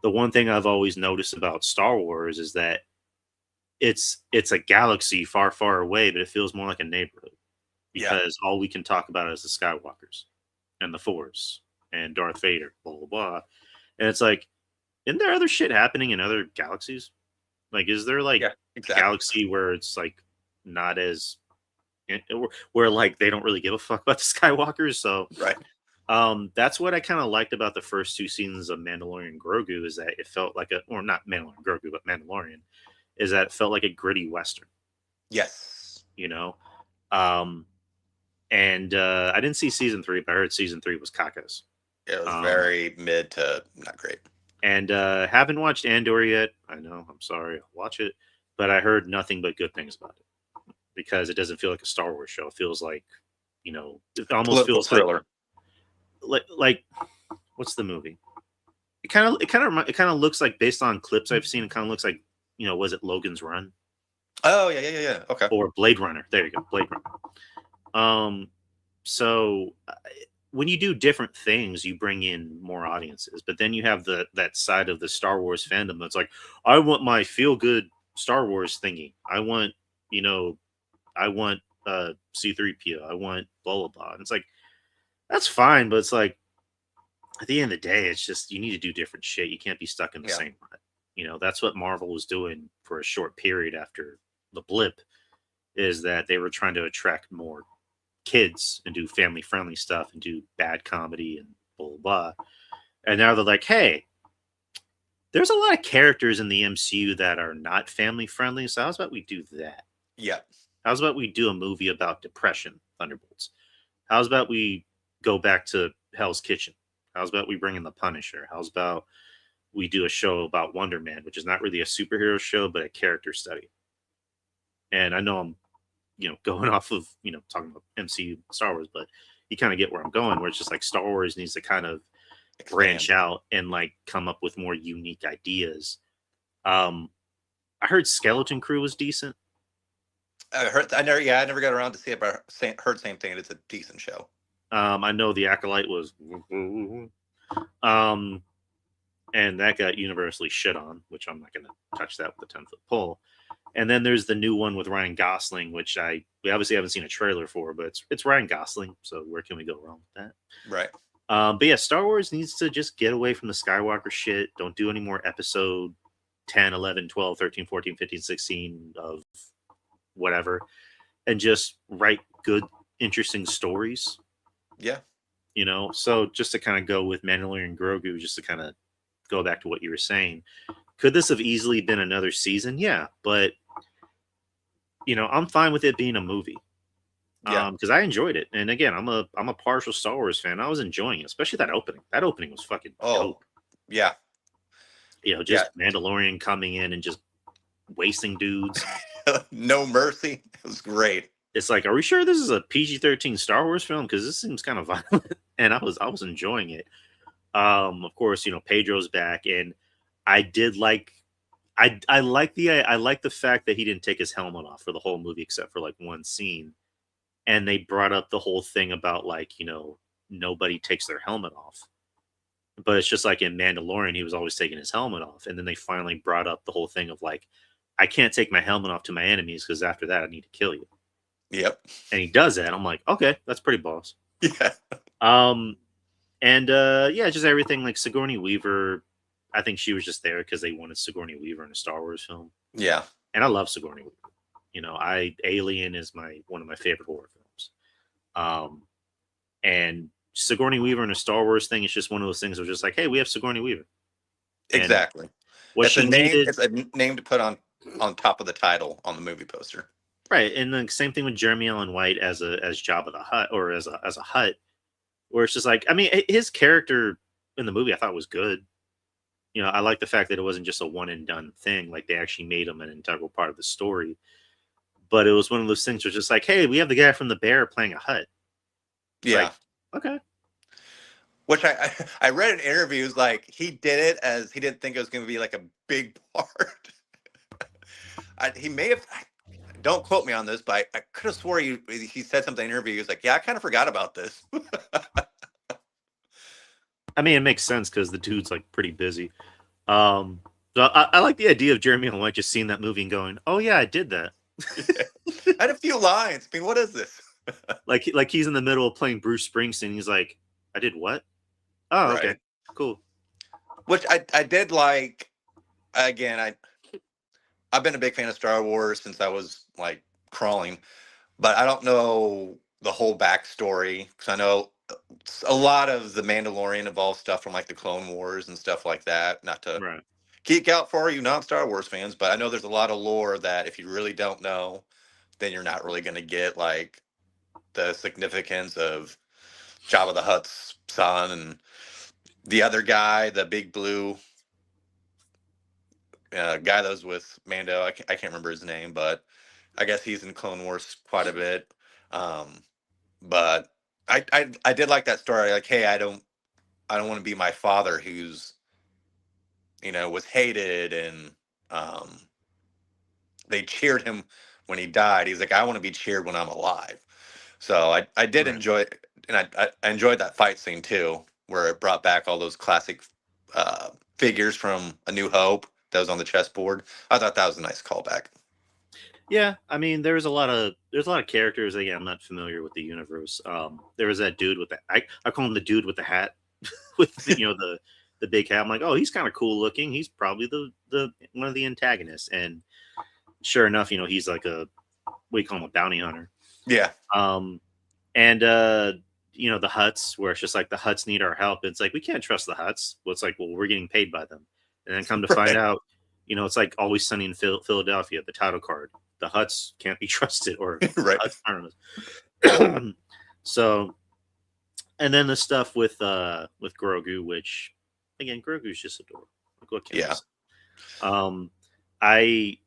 the one thing I've always noticed about Star Wars is that it's a galaxy far, far away, but it feels more like a neighborhood yeah, because all we can talk about is the Skywalkers and the Force and Darth Vader, blah blah blah. And it's like, isn't there other shit happening in other galaxies? Like, is there like yeah, a exactly. galaxy where it's like not as where like they don't really give a fuck about the Skywalkers? So Right. that's what I kind of liked about the first 2 seasons of Mandalorian Grogu is that it felt like or not Mandalorian Grogu, but Mandalorian is that it felt like a gritty western, Yes. you know. Um, and I didn't see season 3, but I heard season 3 was cacos. It was Um, very mid to not great. and haven't watched Andor yet. I know, I'm sorry, I'll watch it, but I heard nothing but good things about it because it doesn't feel like a Star Wars show. It feels like, it almost Political feels like thriller. like what's the movie? It kind of looks like based on clips I've seen. It kind of looks like was it Logan's Run Oh yeah, yeah, yeah, yeah. Okay. or Blade Runner? There you go, Blade Runner. So when you do different things, you bring in more audiences. But then you have that side of the Star Wars fandom that's like, I want my feel good Star Wars thingy. You know, I want C3PO. I want blah blah blah. And it's like that's fine, but it's like at the end of the day, it's just you need to do different shit. You can't be stuck in the Yeah. same rut. That's what Marvel was doing for a short period after the blip. Is that they were trying to attract more kids and do family friendly stuff and do bad comedy and blah blah blah. And now they're like, hey, there's a lot of characters in the MCU that are not family friendly. So how's about we do that? Yeah. How's about we do a movie about depression, Thunderbolts? How's about we go back to Hell's Kitchen? How's about we bring in the Punisher? How's about we do a show about Wonder Man, which is not really a superhero show, but a character study? And I know I'm going off of, talking about MCU Star Wars, but you kind of get where I'm going, where it's just like Star Wars needs to kind of Expand. branch out and like come up with more unique ideas. Um, I heard Skeleton Crew was decent. I heard. I never. Yeah, I never got around to see it, but heard same thing. It's a decent show. I know the Acolyte was, um, and that got universally shit on, which I'm not going to touch that with a 10-foot pole. And then there's the new one with Ryan Gosling, which we obviously haven't seen a trailer for, but it's Ryan Gosling, so where can we go wrong with that? Right. But yeah, Star Wars needs to just get away from the Skywalker shit. Don't do any more episode 10, 11, 12, 13, 14, 15, 16 of whatever, and just write good, interesting stories. Yeah. So just to kind of go with Mandalorian Grogu, just to kind of go back to what you were saying, could this have easily been another season? Yeah, but I'm fine with it being a movie. Yeah. Because I enjoyed it, and again, I'm a partial Star Wars fan. I was enjoying it, especially that opening. That opening was fucking Oh. dope. Yeah. Yeah. Just Mandalorian coming in and just wasting dudes. No mercy. It was great. It's like, are we sure this is a PG-13 Star Wars film? Because this seems kind of violent, and I was enjoying it. Of course, Pedro's back, and I did like. I like the fact that he didn't take his helmet off for the whole movie except for like one scene, and they brought up the whole thing about like nobody takes their helmet off, But it's just like in Mandalorian, he was always taking his helmet off, and then they finally brought up the whole thing of like, I can't take my helmet off to my enemies because after that I need to kill you. Yep. And he does that. I'm like, okay, that's pretty boss. Yeah. And yeah, just everything like Sigourney Weaver. I think she was just there because they wanted Sigourney Weaver in a Star Wars film. Yeah. And I love Sigourney Weaver. Alien is one of my favorite horror films. And Sigourney Weaver in a Star Wars thing is just one of those things. Where just like, hey, we have Sigourney Weaver. Exactly. What she needed, it's a name to put on top of the title on the movie poster. right? And the same thing with Jeremy Allen White as Jabba the Hutt, or as a Hutt, where it's just like, I mean, his character in the movie I thought was good. I like the fact that it wasn't just a one and done thing. Like they actually made him an integral part of the story. But it was one of those things where it's just like, hey, we have the guy from The Bear playing a Hutt. It's yeah. Like, okay. Which I read in interviews, like he did it as he didn't think it was going to be like a big part. He may have, don't quote me on this, but I could have swore he said something in an interview. He was like, yeah, I kind of forgot about this. I mean, it makes sense because the dude's like pretty busy. So I like the idea of Jeremy Allen White just seeing that movie and going, oh yeah, I did that. I had a few lines. I mean, what is this? like he's in the middle of playing Bruce Springsteen. He's like, I did what? Oh, right. Okay, cool. Which I did like. Again, I've been a big fan of Star Wars since I was like crawling, but I don't know the whole backstory because I know a lot of the Mandalorian involves stuff from like the Clone Wars and stuff like that. Not to geek out for you non-Star Wars fans, but I know there's a lot of lore that if you really don't know, then you're not really going to get like the significance of Jabba the Hutt's son and the other guy, the big blue guy that was with Mando. I can't remember his name, but I guess he's in Clone Wars quite a bit. But I did like that story. Like, hey, I don't want to be my father who's, was hated and they cheered him when he died. He's like, I want to be cheered when I'm alive. So I did enjoy it, and I enjoyed that fight scene too, where it brought back all those classic figures from A New Hope that was on the chessboard. I thought that was a nice callback. Yeah, I mean, there's a lot of characters. Again, I'm not familiar with the universe. There was that dude with the I call him the dude with the hat, with the big hat. I'm like, oh, he's kind of cool looking. He's probably the one of the antagonists. And sure enough, he's like we call him a bounty hunter. Yeah. And the Hutts, where it's just like the Hutts need our help. It's like we can't trust the Hutts. Well, it's like, well, we're getting paid by them. And then come to find out, it's like Always Sunny in Philadelphia, the title card. The Hutts can't be trusted, or right. Hutts, I don't know. So, and then the stuff with Grogu, which again, Grogu's just adorable. Like, what can I say?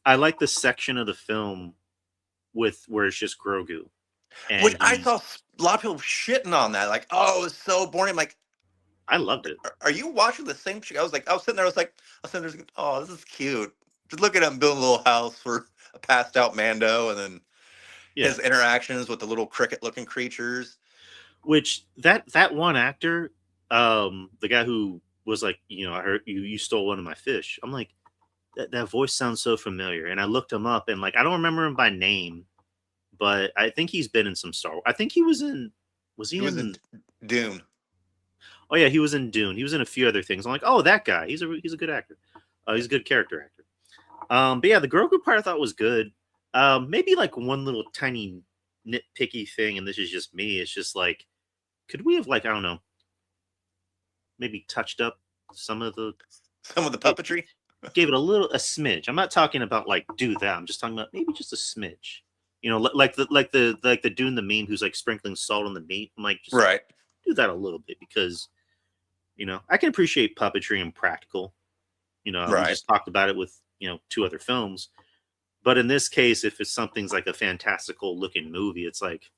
I like the section of the film where it's just Grogu. And which I saw a lot of people shitting on that. Like, oh, it was so boring. I'm like, I loved it. Are you watching the same shit? I was sitting there, oh, this is cute. Just look at him building a little house for a passed out Mando, and then his interactions with the little cricket looking creatures. Which that one actor, the guy who was like, I heard you stole one of my fish. I'm like, that voice sounds so familiar. And I looked him up, and like, I don't remember him by name, but I think he's been in some Star Wars. I think he was in, he was in Dune. Oh yeah, he was in Dune. He was in a few other things. I'm like, oh, that guy. He's a good actor. He's a good character actor. But yeah, the Grogu part I thought was good. Maybe like one little tiny nitpicky thing, and this is just me. It's just like, could we have like, I don't know, maybe touched up some of the puppetry? Gave it a smidge. I'm not talking about like do that. I'm just talking about maybe just a smidge. Like the Dune the meme who's like sprinkling salt on the meat. I'm like, just do that a little bit, because I can appreciate puppetry and practical. We just talked about it with 2 other films, but in this case, if it's something's like a fantastical looking movie, it's like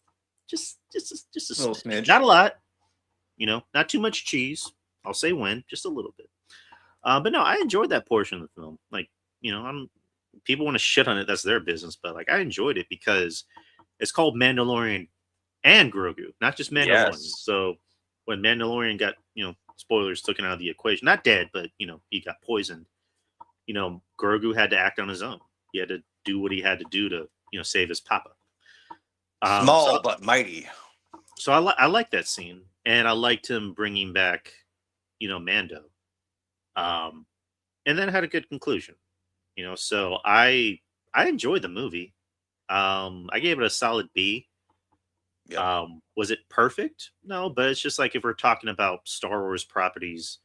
just a smidge. Not a lot, not too much cheese. I'll say when, just a little bit. But no, I enjoyed that portion of the film. Like, people want to shit on it, that's their business, but like I enjoyed it because it's called Mandalorian and Grogu, not just Mandalorian. Yes. So when Mandalorian got, spoilers taken out of the equation. Not dead, but he got poisoned. Grogu had to act on his own. He had to do what he had to do to save his papa. Small but mighty. So I like that scene, and I liked him bringing back Mando. And then it had a good conclusion. So I enjoyed the movie. I gave it a solid B. Yep. Was it perfect? No, but it's just like if we're talking about Star Wars properties,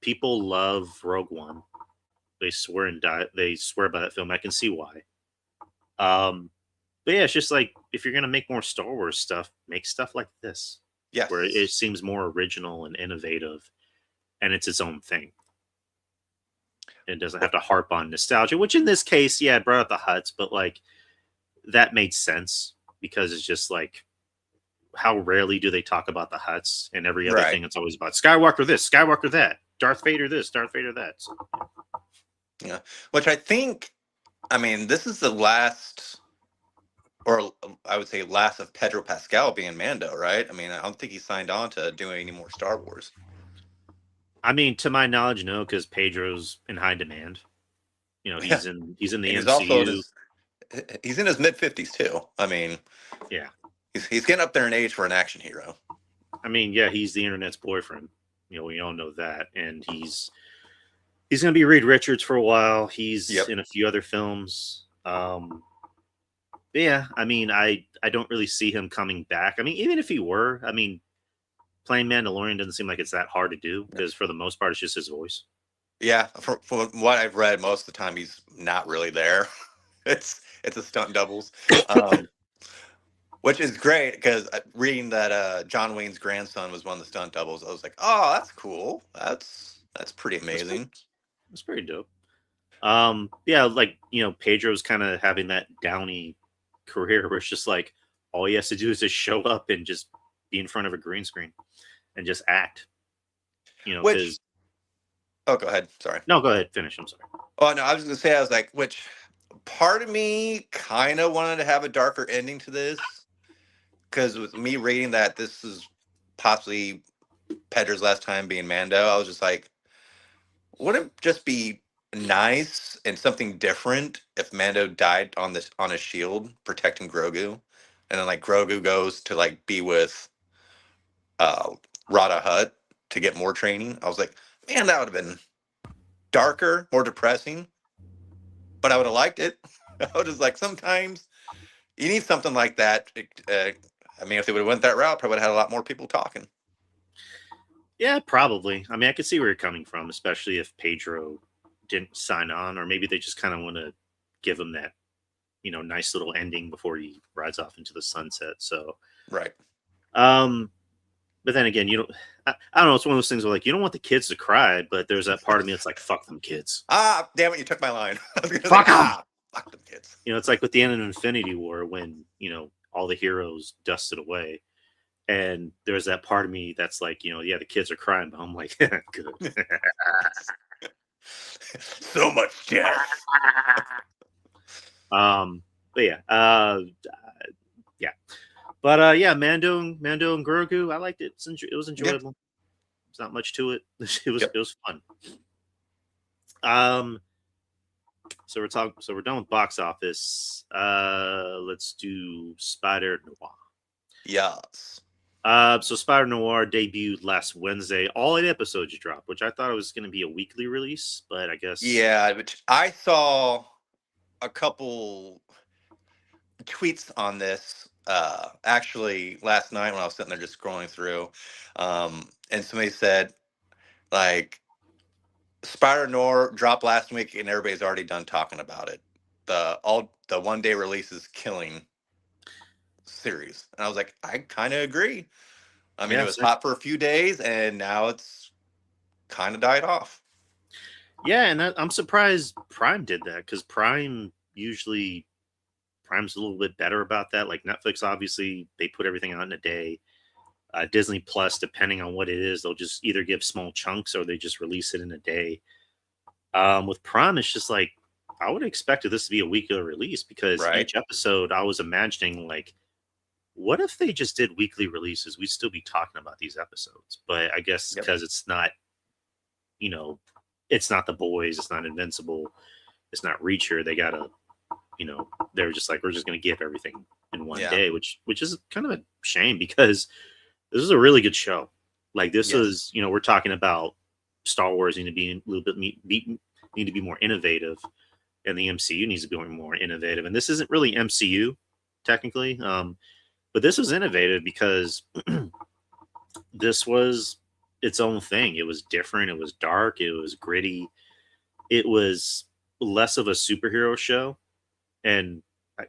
people love Rogue One. They swear and die. They swear by that film. I can see why. But yeah, it's just like if you're gonna make more Star Wars stuff, make stuff like this. Yes. Where it seems more original and innovative, and it's its own thing. It doesn't have to harp on nostalgia, which in this case, yeah, it brought up the Hutts, but like that made sense because it's just like how rarely do they talk about the Hutts, and every other thing it's always about Skywalker this, Skywalker that, Darth Vader this, Darth Vader that. So. Yeah, which I think, I mean, this is the last, or I would say last of Pedro Pascal being Mando, right? I mean, I don't think he signed on to doing any more Star Wars. I mean, to my knowledge, no, because Pedro's in high demand. He's in the MCU. He's in his mid-50s too. I mean, yeah, he's getting up there in age for an action hero. I mean, yeah, he's the internet's boyfriend. We all know that, and he's going to be Reed Richards for a while. He's in a few other films. Yeah, I mean, I don't really see him coming back. I mean, even if he were, I mean, playing Mandalorian doesn't seem like it's that hard to do because for the most part, it's just his voice. Yeah, for what I've read, most of the time he's not really there. It's a stunt doubles, which is great because reading that John Wayne's grandson was one of the stunt doubles, I was like, oh, that's cool. That's pretty amazing. That's pretty dope. Yeah, like Pedro's kind of having that downy career where it's just like all he has to do is just show up and just be in front of a green screen and just act. Which, oh, go ahead. Sorry. No, go ahead. Finish. I'm sorry. Oh no, I was gonna say, I was like, which part of me kind of wanted to have a darker ending to this, because with me reading that this is possibly Pedro's last time being Mando, I was just like, wouldn't it just be nice and something different if Mando died on a shield protecting Grogu, and then like Grogu goes to like be with Rada Hutt to get more training? I was like, man, that would have been darker, more depressing, but I would have liked it. I was just like, sometimes you need something like that. I mean, if they would have went that route, probably would have had a lot more people talking. Yeah, probably. I mean, I could see where you're coming from, especially if Pedro didn't sign on, or maybe they just kind of want to give him that, nice little ending before he rides off into the sunset. So, right. But then again, I don't know. It's one of those things where like you don't want the kids to cry, but there's that part of me that's like, fuck them kids. Ah, damn it! You took my line. Fuck them. Fuck them kids. It's like with the end of Infinity War when all the heroes dusted away, and there's that part of me that's like, yeah, the kids are crying, but I'm like, good. So much death. But yeah, yeah. But yeah, Mando and Grogu, I liked it. It was enjoyable. Yeah. There's not much to it. It was fun. So we're done with box office. Let's do Spider-Noir. Yes. So Spider-Noir debuted last Wednesday. All 8 episodes dropped, which I thought it was going to be a weekly release, but I guess. Yeah, which I saw a couple tweets on this actually last night when I was sitting there just scrolling through, and somebody said like Spider-Noir dropped last week and everybody's already done talking about it. The one-day release is killing series, and I was like, I kind of agree. I mean, it was hot for a few days and now it's kind of died off. Yeah, and I'm surprised Prime did that, because Prime's a little bit better about that. Like Netflix, obviously, they put everything out in a day. Disney Plus, depending on what it is, they'll just either give small chunks or they just release it in a day. With Prime, it's just like, I would have expected this to be a weekly release, because each episode I was imagining like what if they just did weekly releases? We'd still be talking about these episodes. But I guess because it's not, you know, it's not The Boys, it's not Invincible, it's not Reacher. They gotta, you know, they're just like, we're just gonna give everything in one day, which is kind of a shame because this is a really good show. Like this is, you know, we're talking about Star Wars need to be a little bit need to be more innovative, and the MCU needs to be more innovative. And this isn't really MCU technically, but this was innovative because this was its own thing. It was different. It was dark. It was gritty. It was less of a superhero show, and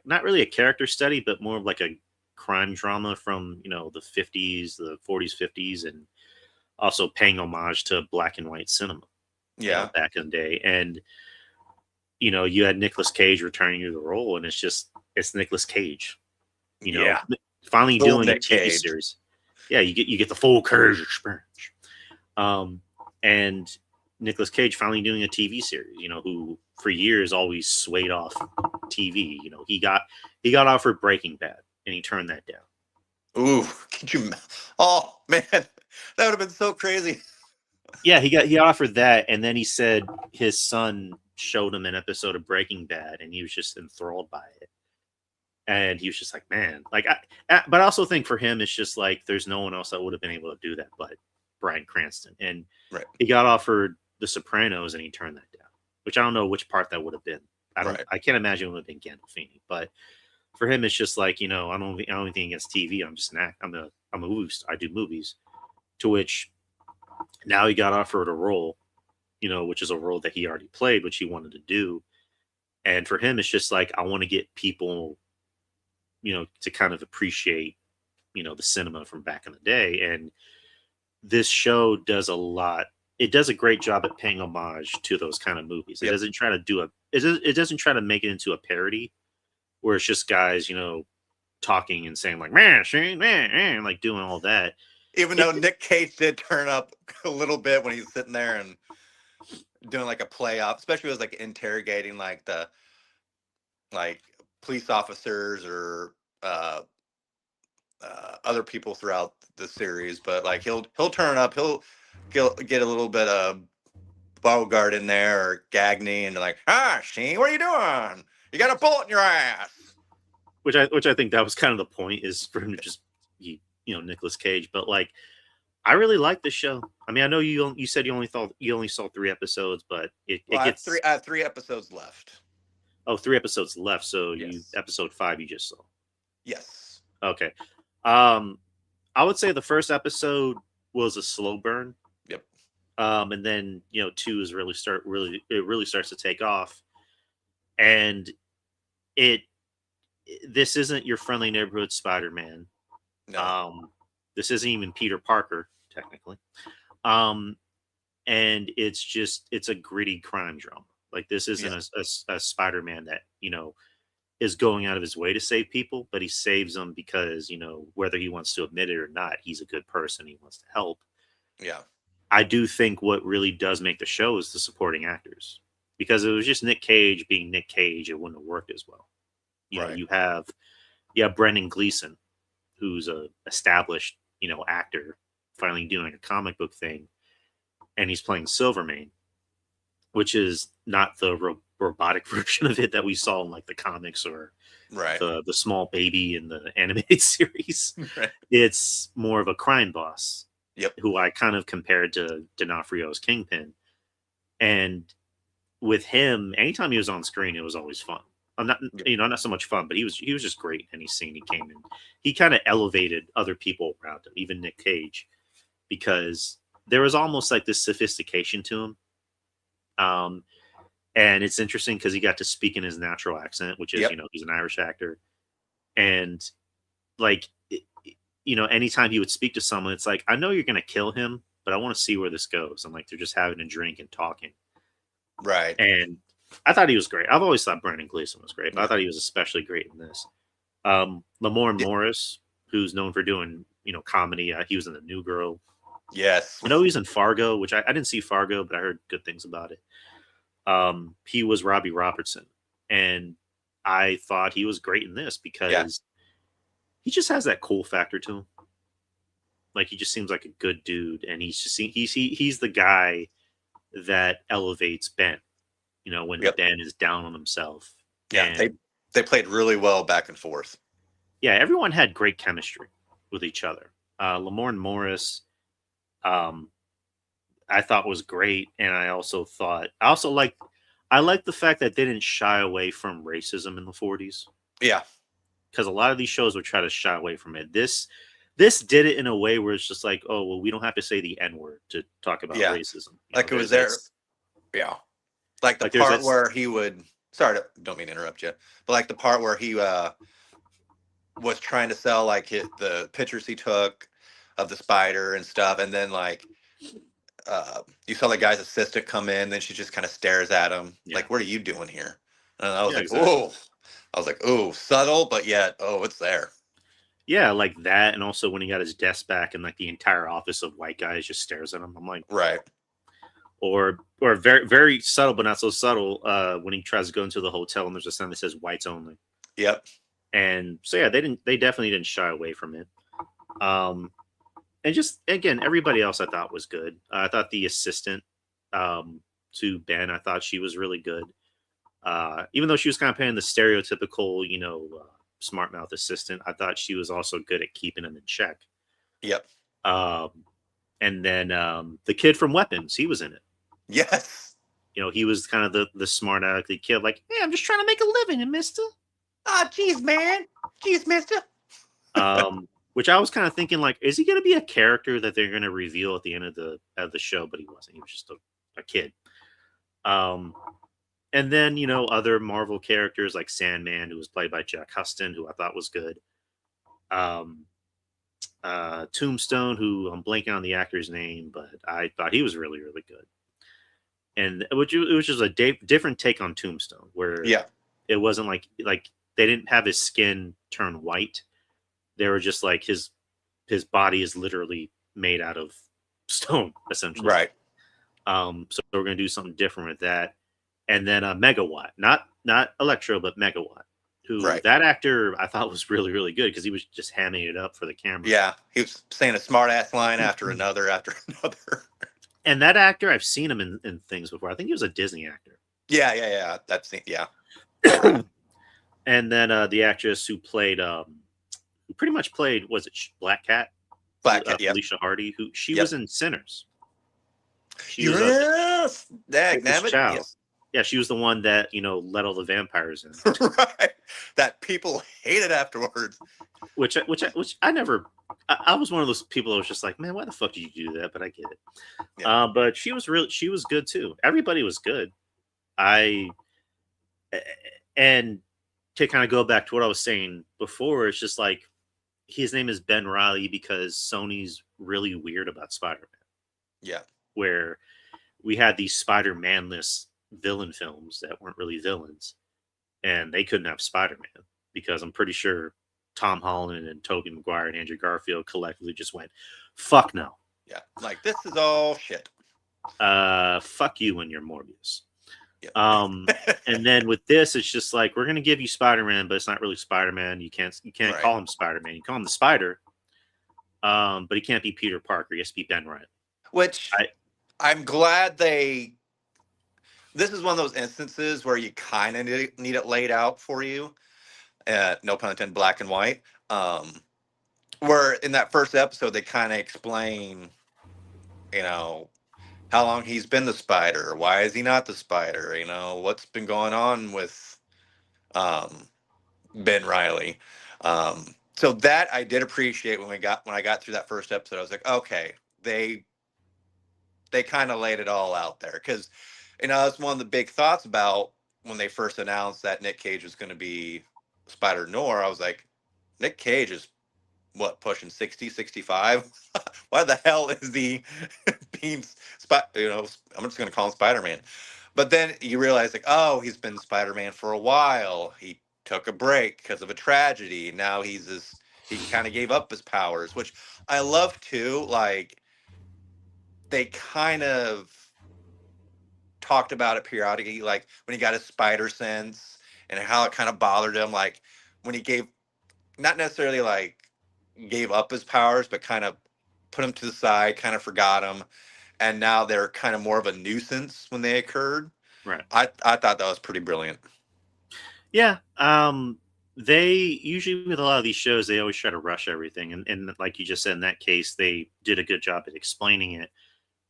not really a character study, but more of like a crime drama from, you know, the 50s, the 40s, 50s, and also paying homage to black and white cinema. You know, back in the day. And you know, you had Nicolas Cage returning to the role, and it's Nicolas Cage. You know, finally full doing Nick a TV Cage series. Yeah, you get the full Cage experience. And Nicolas Cage finally doing a TV series. You know, who for years always swayed off TV. You know, he got offered Breaking Bad, and he turned that down. Ooh, could you? Oh man, that would have been so crazy. Yeah, he offered that, and then he said his son showed him an episode of Breaking Bad, and he was just enthralled by it. And he was just like, man, like, but I also think for him, it's just like there's no one else that would have been able to do that but Bryan Cranston. And he got offered The Sopranos, and he turned that down, which I don't know which part that would have been. I can't imagine it would have been Gandolfini, but for him, it's just like, you know, I don't think against TV. I'm just I'm a movie star. I do movies. To which now he got offered a role, you know, which is a role that he already played, which he wanted to do. And for him, it's just like, I want to get people, you know, to kind of appreciate, you know, the cinema from back in the day. And this show does a lot. It does a great job at paying homage to those kind of movies. It doesn't try to it doesn't try to make it into a parody where it's just guys, you know, talking and saying like, man, like doing all that. Even though Nick Cage did turn up a little bit when he's sitting there and doing like a play up, especially was like interrogating like the police officers or other people throughout the series. But like he'll turn up, he'll get a little bit of Bogart in there or Gagney, and like, Sheen, what are you doing? You got a bullet in your ass. Which I think that was kind of the point, is for him to just be, you know, Nicolas Cage. But like, I really like this show. I mean, I know you said you only saw 3 episodes, but it gets 3 episodes left. Oh, 3 episodes left. So episode 5 you just saw. Yes. Okay. I would say the first episode was a slow burn. Yep. And then, you know, 2 is really starts to take off. And this isn't your friendly neighborhood Spider-Man. No. This isn't even Peter Parker, technically. And it's a gritty crime drama. Like, this isn't a Spider-Man that, you know, is going out of his way to save people, but he saves them because, you know, whether he wants to admit it or not, he's a good person. He wants to help. Yeah. I do think what really does make the show is the supporting actors, because if it was just Nick Cage being Nick Cage, it wouldn't have worked as well. You know, you have Brendan Gleeson, who's a established, you know, actor, finally doing a comic book thing, and he's playing Silvermane, which is not the robotic version of it that we saw in like the comics or the small baby in the animated series. It's more of a crime boss, who I kind of compared to D'Onofrio's Kingpin. And with him, anytime he was on screen, it was always fun. Not so much fun, but he was just great in any scene he came in. He kind of elevated other people around him, even Nick Cage, because there was almost like this sophistication to him. And it's interesting because he got to speak in his natural accent, which is, you know, he's an Irish actor. And like, you know, anytime he would speak to someone, it's like, I know you're going to kill him, but I want to see where this goes. And like, they're just having a drink and talking. Right. And I thought he was great. I've always thought Brendan Gleeson was great, but I thought he was especially great in this. Lamorne Morris, who's known for doing, you know, comedy. He was in The New Girl. Yes. I know he's in Fargo, which I didn't see Fargo, but I heard good things about it. He was Robbie Robertson, and I thought he was great in this because he just has that cool factor to him. Like he just seems like a good dude, and he's the guy that elevates Ben. You know, when Yep. Ben is down on himself. Yeah, And they played really well back and forth. yeah, everyone had great chemistry with each other. Lamorne Morris, I thought was great, and I like the fact that they didn't shy away from racism in the 40s. Yeah, because a lot of these shows would try to shy away from it. This did it in a way where it's just like, oh well, we don't have to say the N word to talk about racism. Like it was there. Yeah, like the part where he would. Sorry, don't mean to interrupt you, but like the part where he was trying to sell like the pictures he took of the spider and stuff, and then like you saw the guy's assistant come in, then she just kind of stares at him like, "What are you doing here?" And I was like, exactly. "Oh." I was like, "Oh, subtle, but yet, oh, it's there." Yeah, like that, and also when he got his desk back, and like the entire office of white guys just stares at him. I'm like, right. Or very very subtle, but not so subtle. When he tries to go into the hotel, and there's a sign that says "whites only." Yep. And so yeah, they definitely didn't shy away from it. And just again, everybody else I thought was good. I thought the assistant to Ben, I thought she was really good. Even though she was kind of playing the stereotypical, smart mouth assistant, I thought she was also good at keeping him in check. Yep. And then the kid from Weapons, he was in it. Yes. He was kind of the smart alecky kid, like, hey, I'm just trying to make a living, mister. Ah, geez, man. Geez, mister. Which I was kind of thinking, like, is he going to be a character that they're going to reveal at the end of the show? But he wasn't. He was just a kid. And then, other Marvel characters like Sandman, who was played by Jack Huston, who I thought was good. Tombstone, who I'm blanking on the actor's name, but I thought he was really, really good. And it was just a different take on Tombstone, where it wasn't like they didn't have his skin turn white. They were just like his body is literally made out of stone, essentially. Right. So we're gonna do something different with that. And then Megawatt, not Electro, but Megawatt, who that actor I thought was really, really good because he was just hamming it up for the camera. Yeah, he was saying a smart ass line after another. And that actor, I've seen him in things before. I think he was a Disney actor. Yeah. That's yeah. And then the actress who played, who pretty much played, was it Black Cat? Yeah. Alicia Hardy, who she was in Sinners. She was yes. Yeah, she was the one that let all the vampires in. Right. That people hated afterwards. Which I never. I was one of those people that was just like, man, why the fuck did you do that? But I get it. Yeah. But she was good too. Everybody was good. And to kind of go back to what I was saying before, it's just like his name is Ben Reilly because Sony's really weird about Spider-Man. Yeah. Where we had these Spider-Man-less villain films that weren't really villains, and they couldn't have Spider-Man because I'm pretty sure Tom Holland and Tobey Maguire and Andrew Garfield collectively just went, fuck no. Yeah. Like, this is all shit. Fuck you and your Morbius. Yep. And then with this, it's just like, we're going to give you Spider-Man, but it's not really Spider-Man. You can't call him Spider-Man. You call him the Spider. But he can't be Peter Parker. He has to be Ben Reilly. Which I'm glad this is one of those instances where you kind of need it laid out for you. No pun intended, black and white. Where in that first episode, they kind of explain, how long he's been the Spider. Why is he not the Spider? What's been going on with Ben Reilly. So that I did appreciate when I got through that first episode. I was like, okay, they kind of laid it all out there because that's one of the big thoughts about when they first announced that Nick Cage was going to be Spider-Noir. I was like, Nick Cage is pushing 60, 65? Why the hell is he being I'm just going to call him Spider-Man. But then you realize, like, oh, he's been Spider-Man for a while. He took a break because of a tragedy. Now he kind of gave up his powers, which I love too. Like, they kind of talked about it periodically, like when he got his spider sense and how it kind of bothered him. Like when he gave, not necessarily like gave up his powers, but kind of put him to the side, kind of forgot him, and now they're kind of more of a nuisance when they occurred. Right. I thought that was pretty brilliant. Yeah. They usually, with a lot of these shows, they always try to rush everything, and like you just said, in that case, they did a good job at explaining it.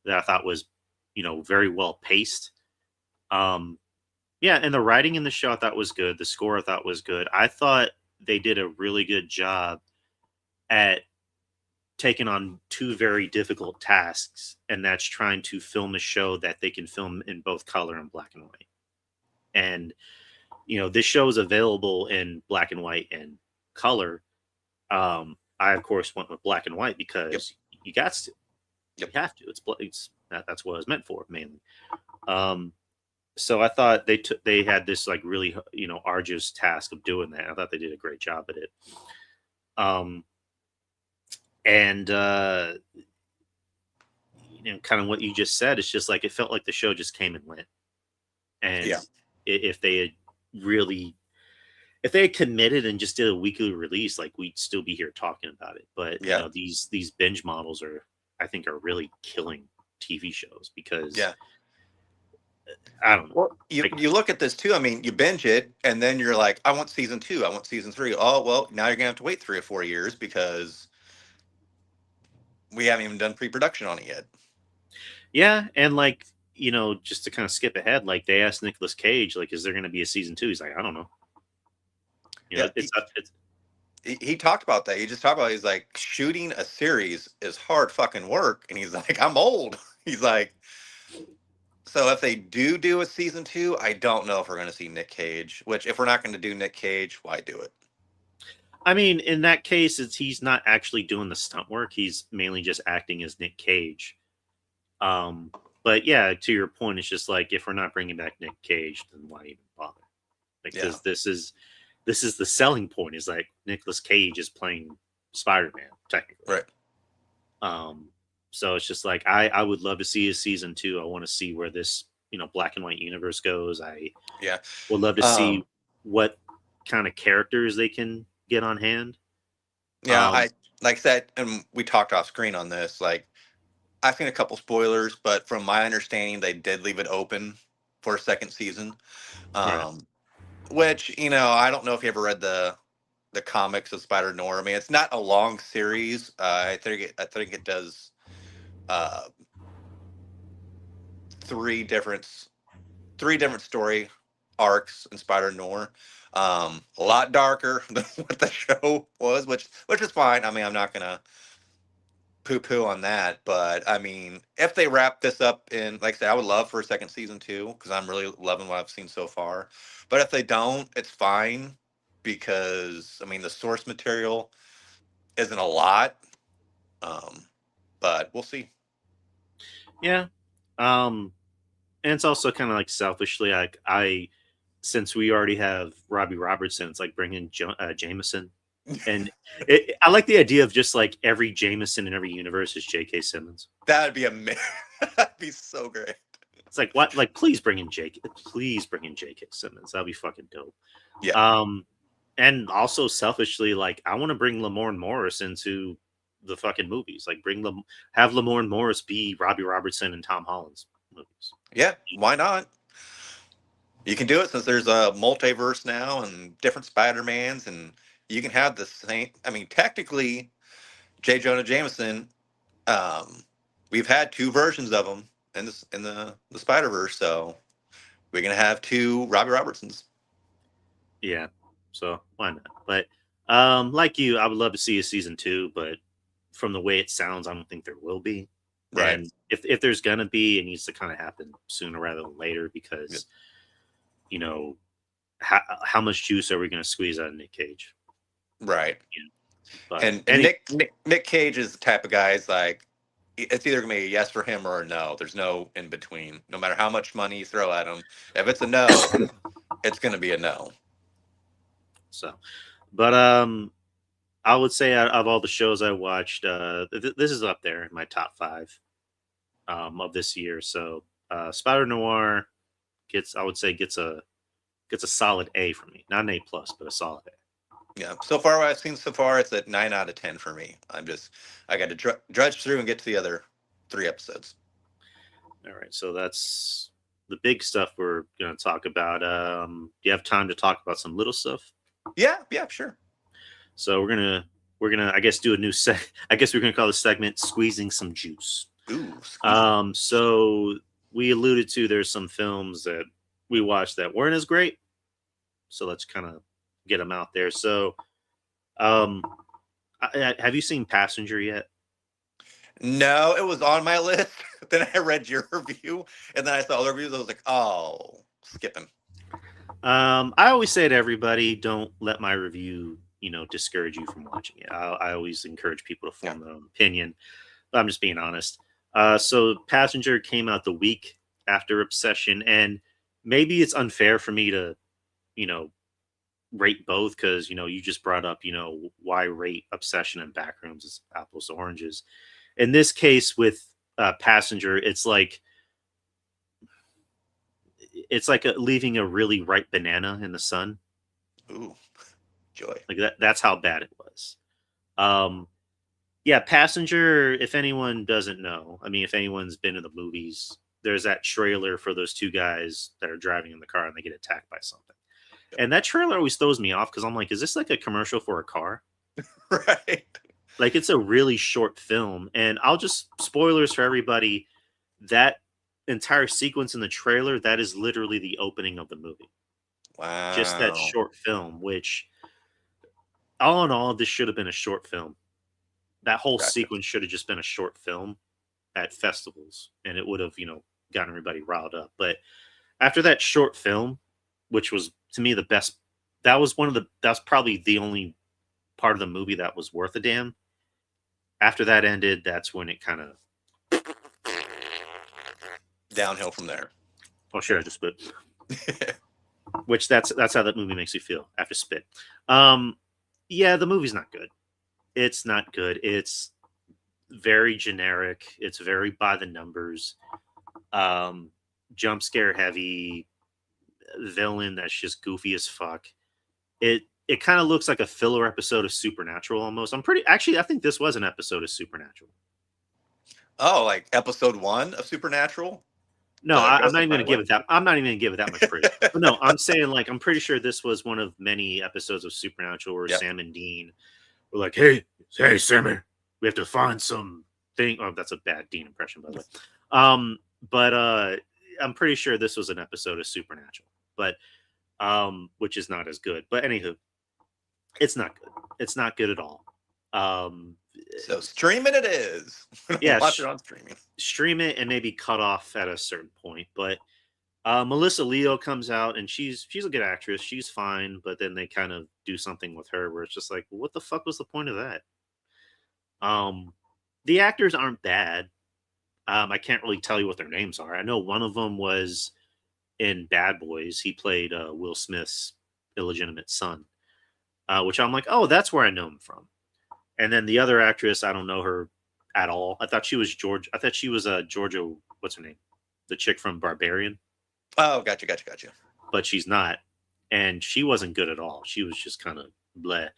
That I thought was, very well paced. Um, yeah, and the writing in the show I thought was good. The score I thought was good. I thought they did a really good job at taking on two very difficult tasks, and that's trying to film a show that they can film in both color and black and white. And this show is available in black and white and color. I of course went with black and white because you got to. Yep. You have to. That's what it's meant for mainly. So I thought they had this like really arduous task of doing that. I thought they did a great job at it. And kind of what you just said, it's just like it felt like the show just came and went. And if they had committed and just did a weekly release, like we'd still be here talking about it. But these binge models I think are really killing TV shows because I don't know. Well, you look at this too. I mean, you binge it, and then you're like, I want season 2. I want season 3. Oh, well, now you're gonna have to wait 3 or 4 years because we haven't even done pre-production on it yet. Yeah, and like just to kind of skip ahead, like they asked Nicolas Cage, like, is there going to be a season 2? He's like, I don't know. He talked about that. He just talked about he's like, shooting a series is hard fucking work, and he's like, I'm old. He's like, so if they do a season 2, I don't know if we're going to see Nick Cage. Which, if we're not going to do Nick Cage, why do it? I mean, in that case, he's not actually doing the stunt work. He's mainly just acting as Nick Cage. But yeah, to your point, it's just like if we're not bringing back Nick Cage, then why even bother? Because this is the selling point. Is like Nicolas Cage is playing Spider-Man technically, right? So it's just like I would love to see a season 2. I want to see where this black and white universe goes. I would love to see what kind of characters they can get on hand. Yeah, I like I said, and we talked off screen on this. Like, I've seen a couple spoilers, but from my understanding, they did leave it open for a second season. Which I don't know if you ever read the comics of Spider-Noir. I mean, it's not a long series. I think it does 3 different story arcs in Spider-Noir. A lot darker than what the show was, which is fine. I mean, I'm not gonna poo-poo on that, but I mean, if they wrap this up in, like I said, I would love for a second season 2 because I'm really loving what I've seen so far. But if they don't, it's fine because I mean, the source material isn't a lot, but we'll see. Yeah, and it's also kind of like selfishly, like since we already have Robbie Robertson, it's like bringing Jameson. And I like the idea of just like every Jameson in every universe is J.K. Simmons. That'd be amazing. That'd be so great. It's like, what? Like, please bring in J.K. Simmons. That'd be fucking dope. Yeah. And also selfishly, like, I want to bring Lamorne Morris into the fucking movies. Like, have Lamorne Morris be Robbie Robertson and Tom Holland's movies. Yeah, why not? You can do it since there's a multiverse now and different Spider-Mans, and you can have the same. I mean, technically, J. Jonah Jameson, we've had 2 versions of him in the Spider-Verse, so we're gonna have 2 Robbie Robertsons. Yeah, so why not? But like you, I would love to see a season 2, but from the way it sounds, I don't think there will be. Right. And if there's gonna be, it needs to kind of happen sooner rather than later because how much juice are we going to squeeze out of Nick Cage? Right. But and Nick Cage is the type of guy is like, it's either gonna be a yes for him or a no. There's no in between. No matter how much money you throw at him, if it's a no, it's gonna be a no. So, but I would say out of all the shows I watched, this is up there in my top 5 of this year. So, Spider-Noir gets a solid A from me. Not an A plus, but a solid A. Yeah. So far, what I've seen so far, it's at 9 out of 10 for me. I got to drudge through and get to the other 3 episodes. All right, so that's the big stuff we're going to talk about. Do you have time to talk about some little stuff? Yeah, sure. So we're gonna I guess do a new I guess we're gonna call this segment "Squeezing Some Juice." Ooh. So we alluded to there's some films that we watched that weren't as great. So let's kind of get them out there. So, have you seen Passenger yet? No, it was on my list. Then I read your review, and then I saw other reviews. I was like, oh, skipping. I always say to everybody, don't let my review, discourage you from watching it. I always encourage people to form their own opinion, but I'm just being honest. So Passenger came out the week after Obsession, and maybe it's unfair for me to, rate both because, you just brought up, why rate Obsession and Backrooms as apples to oranges. In this case with Passenger, it's like leaving a really ripe banana in the sun. Ooh, joy. Like that's how bad it was. Yeah, Passenger, if anyone doesn't know, I mean, if anyone's been to the movies, there's that trailer for those two guys that are driving in the car and they get attacked by something. Yep. And that trailer always throws me off because I'm like, is this like a commercial for a car? Right. Like it's a really short film. And I'll just spoilers for everybody. That entire sequence in the trailer, that is literally the opening of the movie. Wow. Just that short film, which all in all, this should have been a short film. That whole sequence should have just been a short film at festivals, and it would have, gotten everybody riled up. But after that short film, which was to me the best, that's probably the only part of the movie that was worth a damn. After that ended, that's when it kind of downhill from there. Oh shit, I just spit. Which that's how that movie makes you feel after spit. Yeah, the movie's not good. It's not good. It's very generic. It's very by the numbers. Jump scare heavy. Villain that's just goofy as fuck. It kind of looks like a filler episode of Supernatural almost. I think this was an episode of Supernatural. Oh, like episode 1 of Supernatural? No, I'm not even going to give it that. I'm not even going to give it that much praise. But no, I'm saying like I'm pretty sure this was one of many episodes of Supernatural where Sam and Dean were like, "Hey, Sammy, we have to find some thing." Oh, that's a bad Dean impression, by the way. But I'm pretty sure this was an episode of Supernatural, but which is not as good. But anywho, it's not good. It's not good at all. So streaming it is. Yeah, watch it on streaming. Stream it and maybe cut off at a certain point. But Melissa Leo comes out and she's a good actress. She's fine, but then they kind of do something with her where it's just like, well, what the fuck was the point of that? The actors aren't bad. I can't really tell you what their names are. I know one of them was in Bad Boys. He played Will Smith's illegitimate son, which I'm like, oh, that's where I know him from. And then the other actress, I don't know her at all. I thought she was Georgia. Georgia. What's her name? The chick from Barbarian. Oh, gotcha. But she's not, and she wasn't good at all. She was just kind of bleh.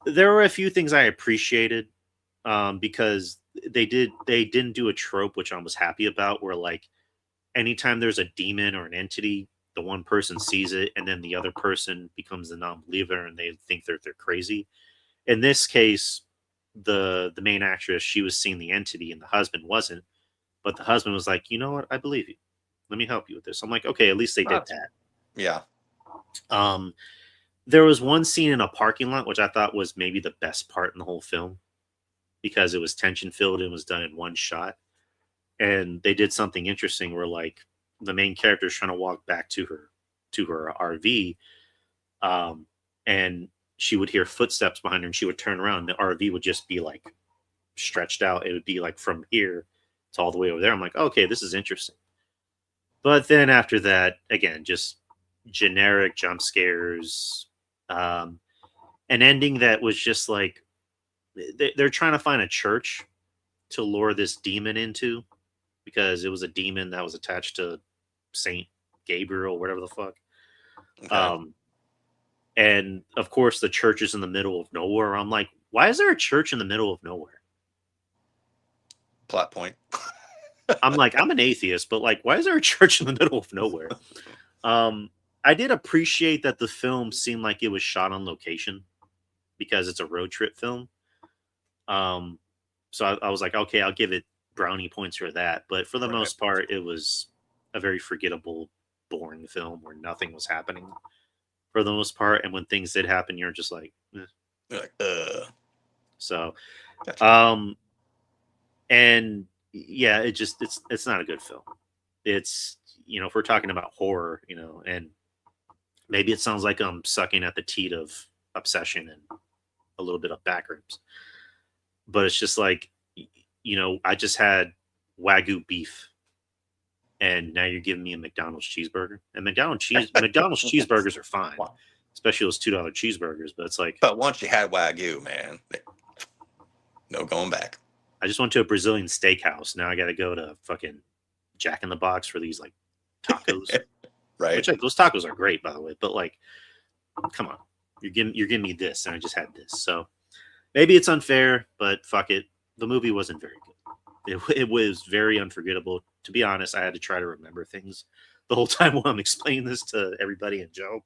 There were a few things I appreciated because they didn't do a trope, which I was happy about, where like anytime there's a demon or an entity, the one person sees it, and then the other person becomes the non-believer, and they think they're crazy. In this case, the main actress, she was seeing the entity and the husband wasn't, but the husband was like, you know what, I believe you, let me help you with this. I'm like, okay, at least they did that. Yeah. There was one scene in a parking lot which I thought was maybe the best part in the whole film because it was tension filled and was done in one shot, and they did something interesting where like the main character is trying to walk back to her RV, and she would hear footsteps behind her and she would turn around and the RV would just be like stretched out. It would be like from here to all the way over there. I'm like, okay, this is interesting. But then after that, again, just generic jump scares, an ending that was just like, they're trying to find a church to lure this demon into because it was a demon that was attached to Saint Gabriel, whatever the fuck. Okay. And of course, the church is in the middle of nowhere. I'm like, why is there a church in the middle of nowhere? Plot point. I'm like, I'm an atheist, but like, why is there a church in the middle of nowhere? I did appreciate that the film seemed like it was shot on location because it's a road trip film. Um, so I was like, okay, I'll give it brownie points for that. But for the most part, it was a very forgettable, boring film where nothing was happening for the most part. And when things did happen, you're just like, eh. You're like, So, gotcha. and yeah, it's not a good film. It's, if we're talking about horror, and maybe it sounds like I'm sucking at the teat of Obsession and a little bit of Backrooms, but it's just like, I just had Wagyu beef, and now you're giving me a McDonald's cheeseburger. And McDonald's cheeseburgers are fine, Wow. especially those $2 cheeseburgers. But it's like, But once you had Wagyu, man, no going back. I just went to a Brazilian steakhouse. Now I got to go to fucking Jack in the Box for these like tacos. Right. Which those tacos are great, by the way. But like, come on, you're giving me this, and I just had this. So maybe it's unfair, but fuck it. The movie wasn't very good. It was very unforgettable. To be honest, I had to try to remember things the whole time while I'm explaining this to everybody and Joe.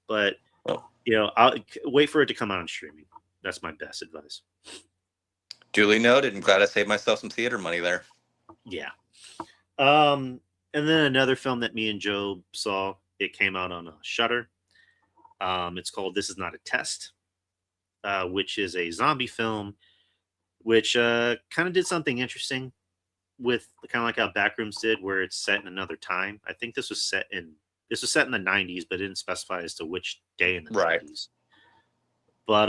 But I'll wait for it to come out on streaming. That's my best advice. Duly noted. I'm glad I saved myself some theater money there. Yeah. And then another film that me and Joe saw, it came out on Shudder. It's called This Is Not a Test, which is a zombie film, which kind of did something interesting with kind of like how Backrooms did, where it's set in another time. I think this was set in the 90s, but it didn't specify as to which day in the 90s. But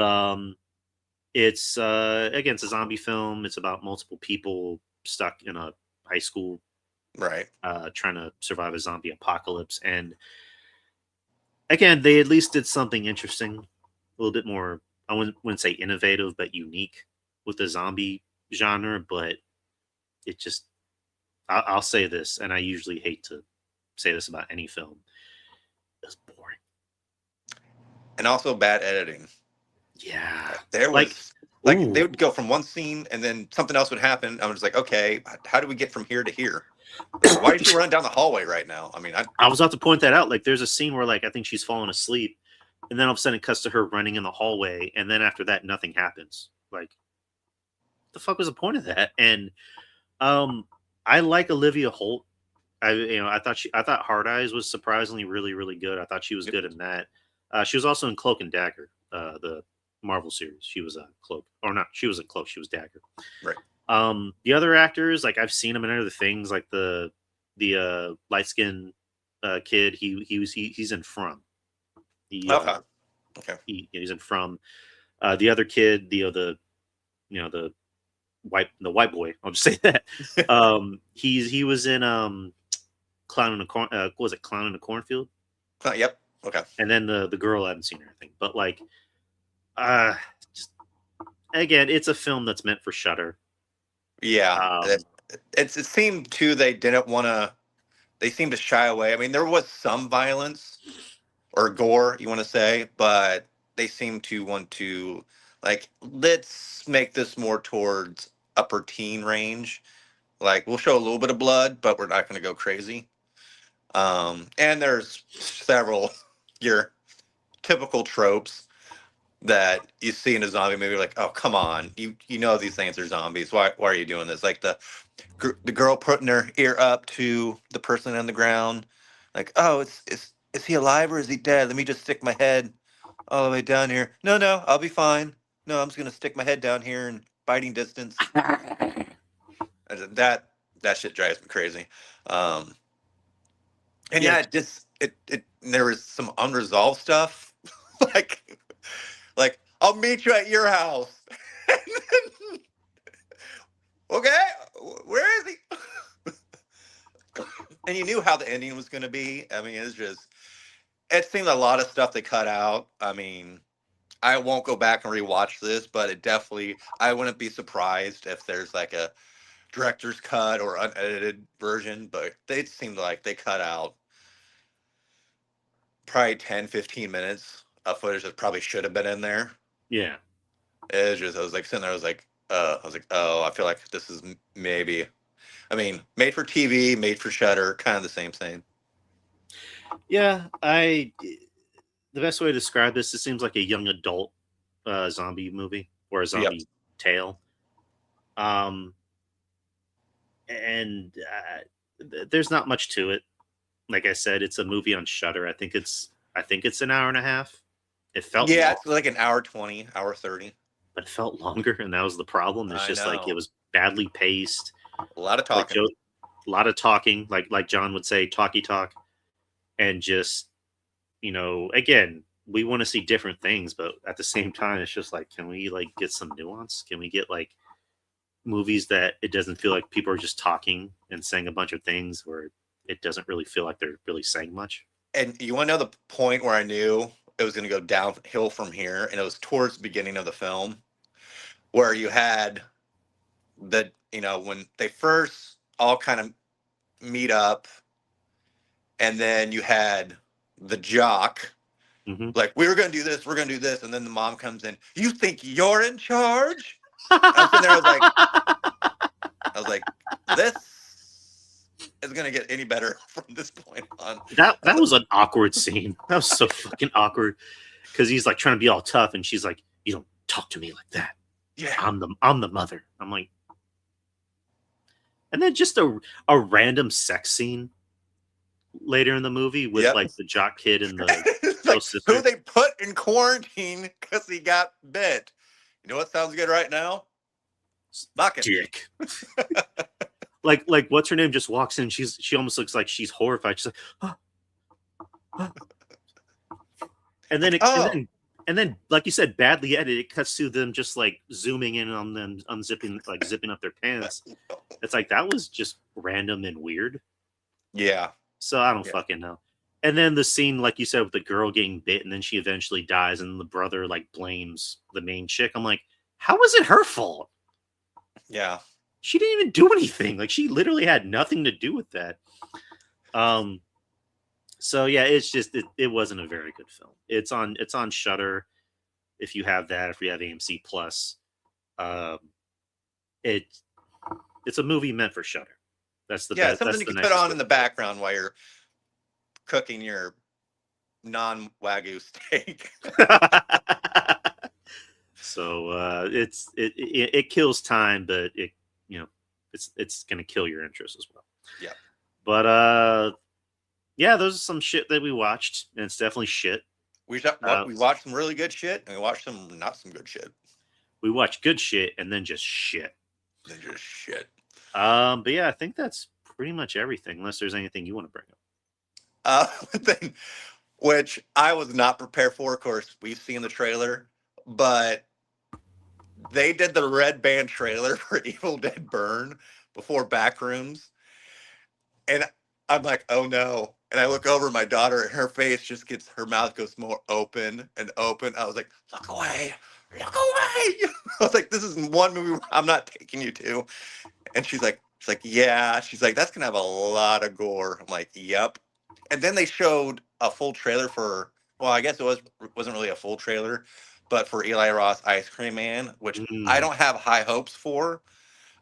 it's again, it's a zombie film. It's about multiple people stuck in a high school, right? Trying to survive a zombie apocalypse. And again, they at least did something interesting, a little bit more, I wouldn't say innovative, but unique with the zombie genre. But it just, I'll say this, and I usually hate to say this about any film, it's boring. And also bad editing. Yeah. There was like they would go from one scene and then something else would happen. I was like, okay, how do we get from here to here? Why did you run down the hallway right now? I mean, I was about to point that out. Like, there's a scene where, like, I think she's falling asleep, and then all of a sudden it cuts to her running in the hallway, and then after that, nothing happens. Like, the fuck was the point of that? And I like Olivia Holt. I thought Hard Eyes was surprisingly really, really good. I thought she was good in that. She was also in Cloak and Dagger, the Marvel series. She was a Cloak, or not? She was a Cloak. She was Dagger. Right. The other actors, like, I've seen them in other things, like the light skinned kid. He's in From. Okay. He's in From. The other kid, the white boy. I'll just say that. He was in Clown in a Corn. What was it? Clown in a Cornfield. Yep. Okay. And then the girl, I haven't seen anything, but like, just again, it's a film that's meant for Shudder. Yeah. It seemed too they didn't want to. They seemed to shy away. I mean, there was some violence or gore, you want to say, but they seem to want to, like, let's make this more towards upper teen range. Like, we'll show a little bit of blood, but we're not going to go crazy. And there's several your typical tropes that you see in a zombie movie. Like, oh, come on, you know these things are zombies. Why are you doing this? Like the girl putting her ear up to the person on the ground. Like, oh, is he alive or is he dead? Let me just stick my head all the way down here. No, I'll be fine. No, I'm just gonna stick my head down here in biting distance. That shit drives me crazy. And yeah, it there was some unresolved stuff. like I'll meet you at your house. Okay, where is he? And you knew how the ending was going to be. I mean, it seemed a lot of stuff they cut out. I mean, I won't go back and rewatch this, but I wouldn't be surprised if there's like a director's cut or unedited version, but it seemed like they cut out probably 10, 15 minutes of footage that probably should have been in there. Yeah. It's just, I was like sitting there, oh, I feel like this is maybe, I mean, made for TV, made for Shudder, kind of the same thing. Yeah, the best way to describe this, it seems like a young adult zombie movie or a zombie tale. And there's not much to it. Like I said, it's a movie on Shudder. I think it's an hour and a half. It felt long, it's like an hour 20, hour 30. but it felt longer, and that was the problem. It's just like it was badly paced. A lot of talking. A lot of talking, like John would say, talky talk. And just, again, we want to see different things, but at the same time, it's just like, can we like get some nuance? Can we get like movies that it doesn't feel like people are just talking and saying a bunch of things where it doesn't really feel like they're really saying much? And you want to know the point where I knew it was going to go downhill from here, and it was towards the beginning of the film, where you had the, when they first all kind of meet up, and then you had the jock, like, we're going to do this, and then the mom comes in, you think you're in charge? I was sitting there, I was like, this is going to get any better from this point on. That was an awkward scene. That was so fucking awkward, because he's like trying to be all tough, and she's like, you don't talk to me like that. Yeah, I'm the mother. I'm like, and then just a random sex scene later in the movie with like the jock kid and the like, who they put in quarantine because he got bit. You know what sounds good right now? Bucket. Dick. like what's her name just walks in. She almost looks like she's horrified. She's like, and then like you said, badly edited. It cuts to them just like zooming in on them, zipping up their pants. It's like, that was just random and weird. Yeah. So I don't fucking know. And then the scene, like you said, with the girl getting bit, and then she eventually dies, and the brother like blames the main chick. I'm like, how was it her fault? Yeah. She didn't even do anything. Like, she literally had nothing to do with that. So yeah, it's just it wasn't a very good film. It's on Shudder. If you have that, if you have AMC Plus, it's a movie meant for Shudder. That's the best. Something you can put on in the background while you're cooking your non-Wagyu steak. So it kills time, but it's gonna kill your interest as well. Yeah. But those are some shit that we watched, and it's definitely shit. We watched some really good shit, and we watched some not some good shit. We watched good shit, and then just shit. But yeah, I think that's pretty much everything, unless there's anything you want to bring up. Thing, which I was not prepared for. Of course, we've seen the trailer, but they did the red band trailer for Evil Dead Burn before Backrooms, and I'm like, oh no. And I look over at my daughter, and her face just her mouth goes more open and open. I was like, look away. I was like, this is one movie I'm not taking you to. And she's like, yeah. She's like, that's gonna have a lot of gore. I'm like, yep. And then they showed a full trailer for, well, I guess it wasn't really a full trailer, but for Eli Roth Ice Cream Man, which I don't have high hopes for.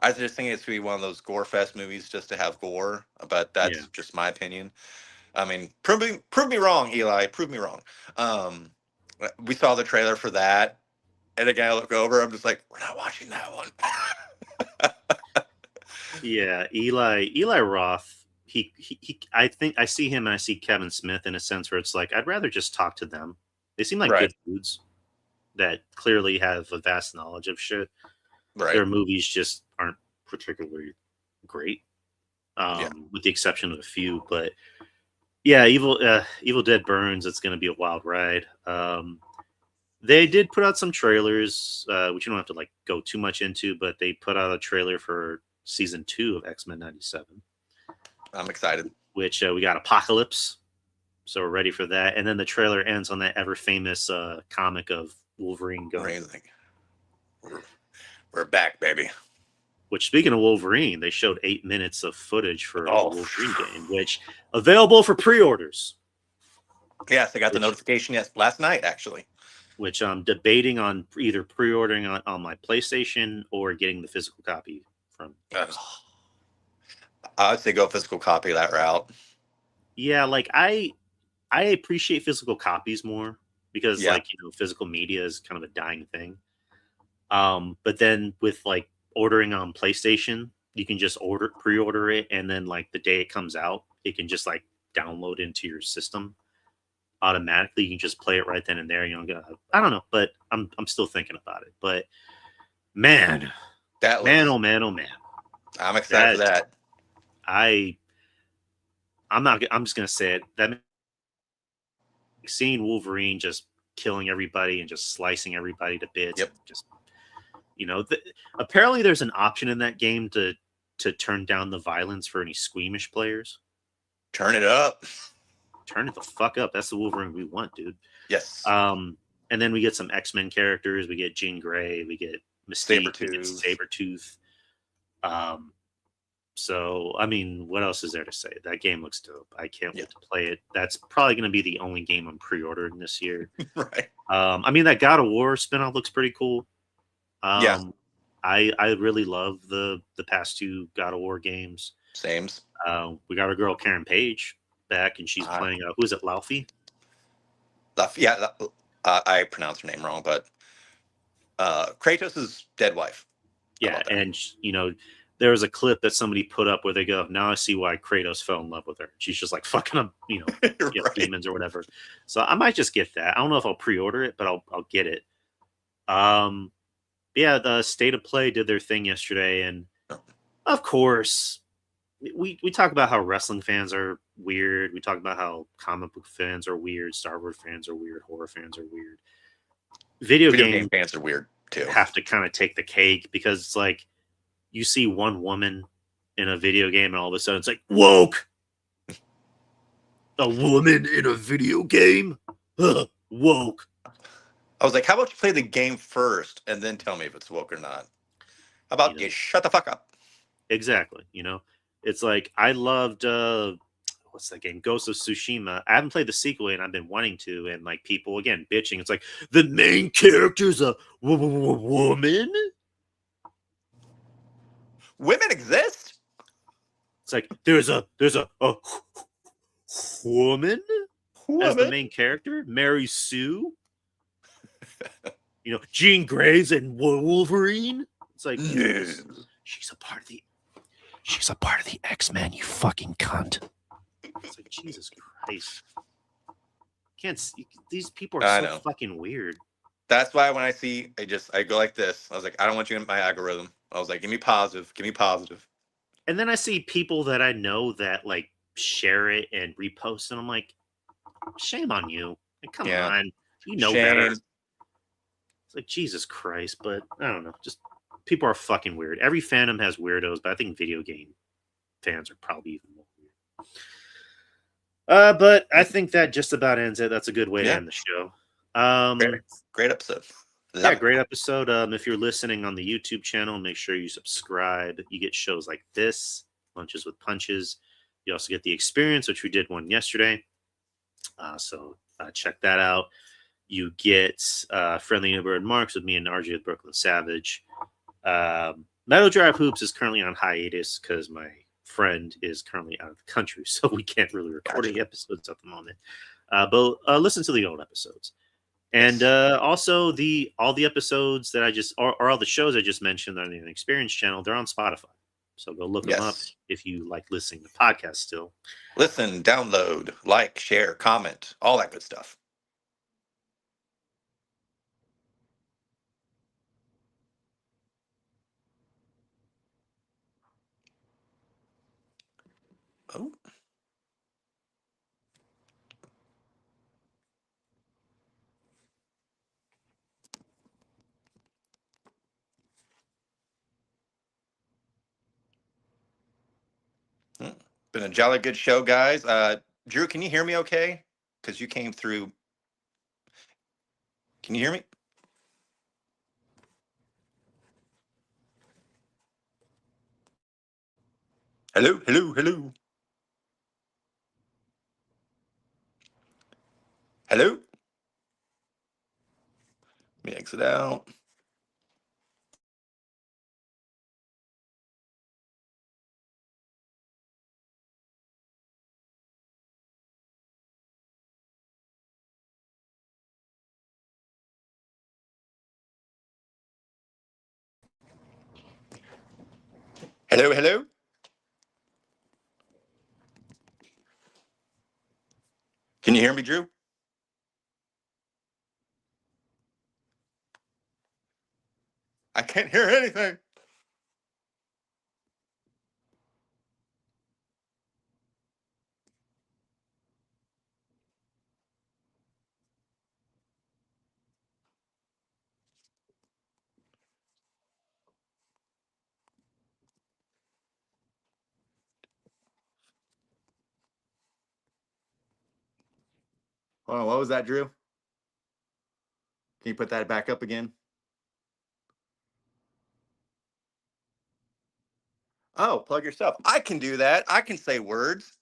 I was just thinking it's gonna be one of those gore fest movies just to have gore, but that's just my opinion. I mean, prove me wrong, Eli. Prove me wrong. We saw the trailer for that, and again, I look over. I'm just like, we're not watching that one. Yeah, Eli Roth. He I think I see him and I see Kevin Smith in a sense where it's like, I'd rather just talk to them. They seem like good dudes that clearly have a vast knowledge of shit. Right. Their movies just aren't particularly great, with the exception of a few. But yeah, Evil Dead Burns. It's going to be a wild ride. They did put out some trailers, which you don't have to like go too much into, but they put out a trailer for season 2 of X-Men 97. I'm excited. Which we got Apocalypse, so we're ready for that. And then the trailer ends on that ever famous comic of Wolverine going. We're back, baby. Which, speaking of Wolverine, they showed 8 minutes of footage for the Wolverine game, which available for pre-orders. Yes, I got the notification last night, actually. Which I'm debating on either pre-ordering on my PlayStation or getting the physical copy from. I'd say go physical copy that route. Yeah, like I appreciate physical copies more because like, you know, physical media is kind of a dying thing. But then with like ordering on PlayStation, you can just pre-order it, and then like the day it comes out, it can just like download into your system automatically. You can just play it right then and there. You know, I don't know, but I'm still thinking about it. But man, oh man, I'm excited for that. I'm just gonna say it. That seeing Wolverine just killing everybody and just slicing everybody to bits. Just, you know, apparently there's an option in that game to turn down the violence for any squeamish players. Turn it up. Turn it the fuck up. That's the Wolverine we want, dude. Yes. And then we get some X-Men characters. We get Jean Grey. We get Mystique. We get Sabretooth. So, I mean, what else is there to say? That game looks dope. I can't wait to play it. That's probably going to be the only game I'm pre-ordering this year. Right. I mean, that God of War spinoff looks pretty cool. Yeah. I really love the past two God of War games. Sames. We got our girl Karen Page back, and she's playing. Who is it? Laufey. Yeah, I pronounced her name wrong, but Kratos' dead wife. Yeah, and you know, there was a clip that somebody put up where they go, "Now I see why Kratos fell in love with her. She's just like fucking up, you know, right. Demons or whatever." So I might just get that. I don't know if I'll pre-order it, but I'll get it. Yeah, the State of Play did their thing yesterday, and of course, we talk about how wrestling fans are weird. We talk about how comic book fans are weird, Star Wars fans are weird, horror fans are weird. Video game fans are weird too. Have to kind of take the cake because it's like you see one woman in a video game, and all of a sudden it's like woke. A woman in a video game, woke. I was like, how about you play the game first and then tell me if it's woke or not? How about you shut the fuck up? Exactly. You know, it's like I loved what's that game? Ghost of Tsushima. I haven't played the sequel and I've been wanting to, and like people again bitching. It's like the main character's a woman. Women exist. It's like there's a woman as the main character, Mary Sue. You know, Jean Grey's and Wolverine. It's like she's a part of the X-Men, you fucking cunt. It's like Jesus Christ. Can't see, these people are so fucking weird. That's why when I see, I go like this. I was like, I don't want you in my algorithm. I was like, give me positive. And then I see people that I know that like share it and repost, and I'm like, shame on you. Like, come on. You know better. It's like Jesus Christ, but I don't know. Just people are fucking weird. Every fandom has weirdos, but I think video game fans are probably even more weird. But I think that just about ends it. That's a good way to end the show. Great episode. Great episode. If you're listening on the YouTube channel, make sure you subscribe. You get shows like this, Lunches with Punches. You also get the experience, which we did one yesterday. So check that out. You get Friendly Neighborhood Marks with me and RJ with Brooklyn Savage. Metal Drive Hoops is currently on hiatus because my friend is currently out of the country, so we can't really record any episodes at the moment. But listen to the old episodes. And also all the episodes that I just or all the shows I just mentioned on the Experience channel, they're on Spotify. So go look them up if you like listening to podcasts still. Listen, download, like, share, comment, all that good stuff. Oh. Been a jolly good show, guys. Drew, can you hear me okay? Because you came through. Can you hear me? Hello. Hello? Let me exit out. Hello, hello? Can you hear me, Drew? I can't hear anything. Hold on, what was that, Drew? Can you put that back up again? Oh, plug yourself. I can do that. I can say words.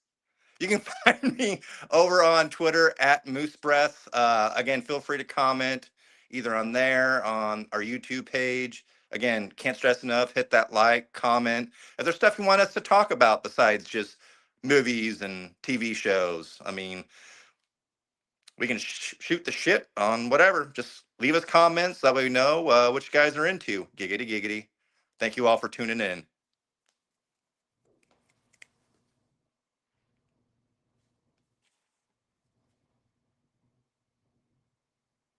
You can find me over on Twitter at Moose Breath. Again, feel free to comment either on there, on our YouTube page. Again, can't stress enough, hit that like, comment. If there's stuff you want us to talk about besides just movies and TV shows, I mean, we can shoot the shit on whatever. Just leave us comments. That way we know what you guys are into. Giggity, giggity. Thank you all for tuning in.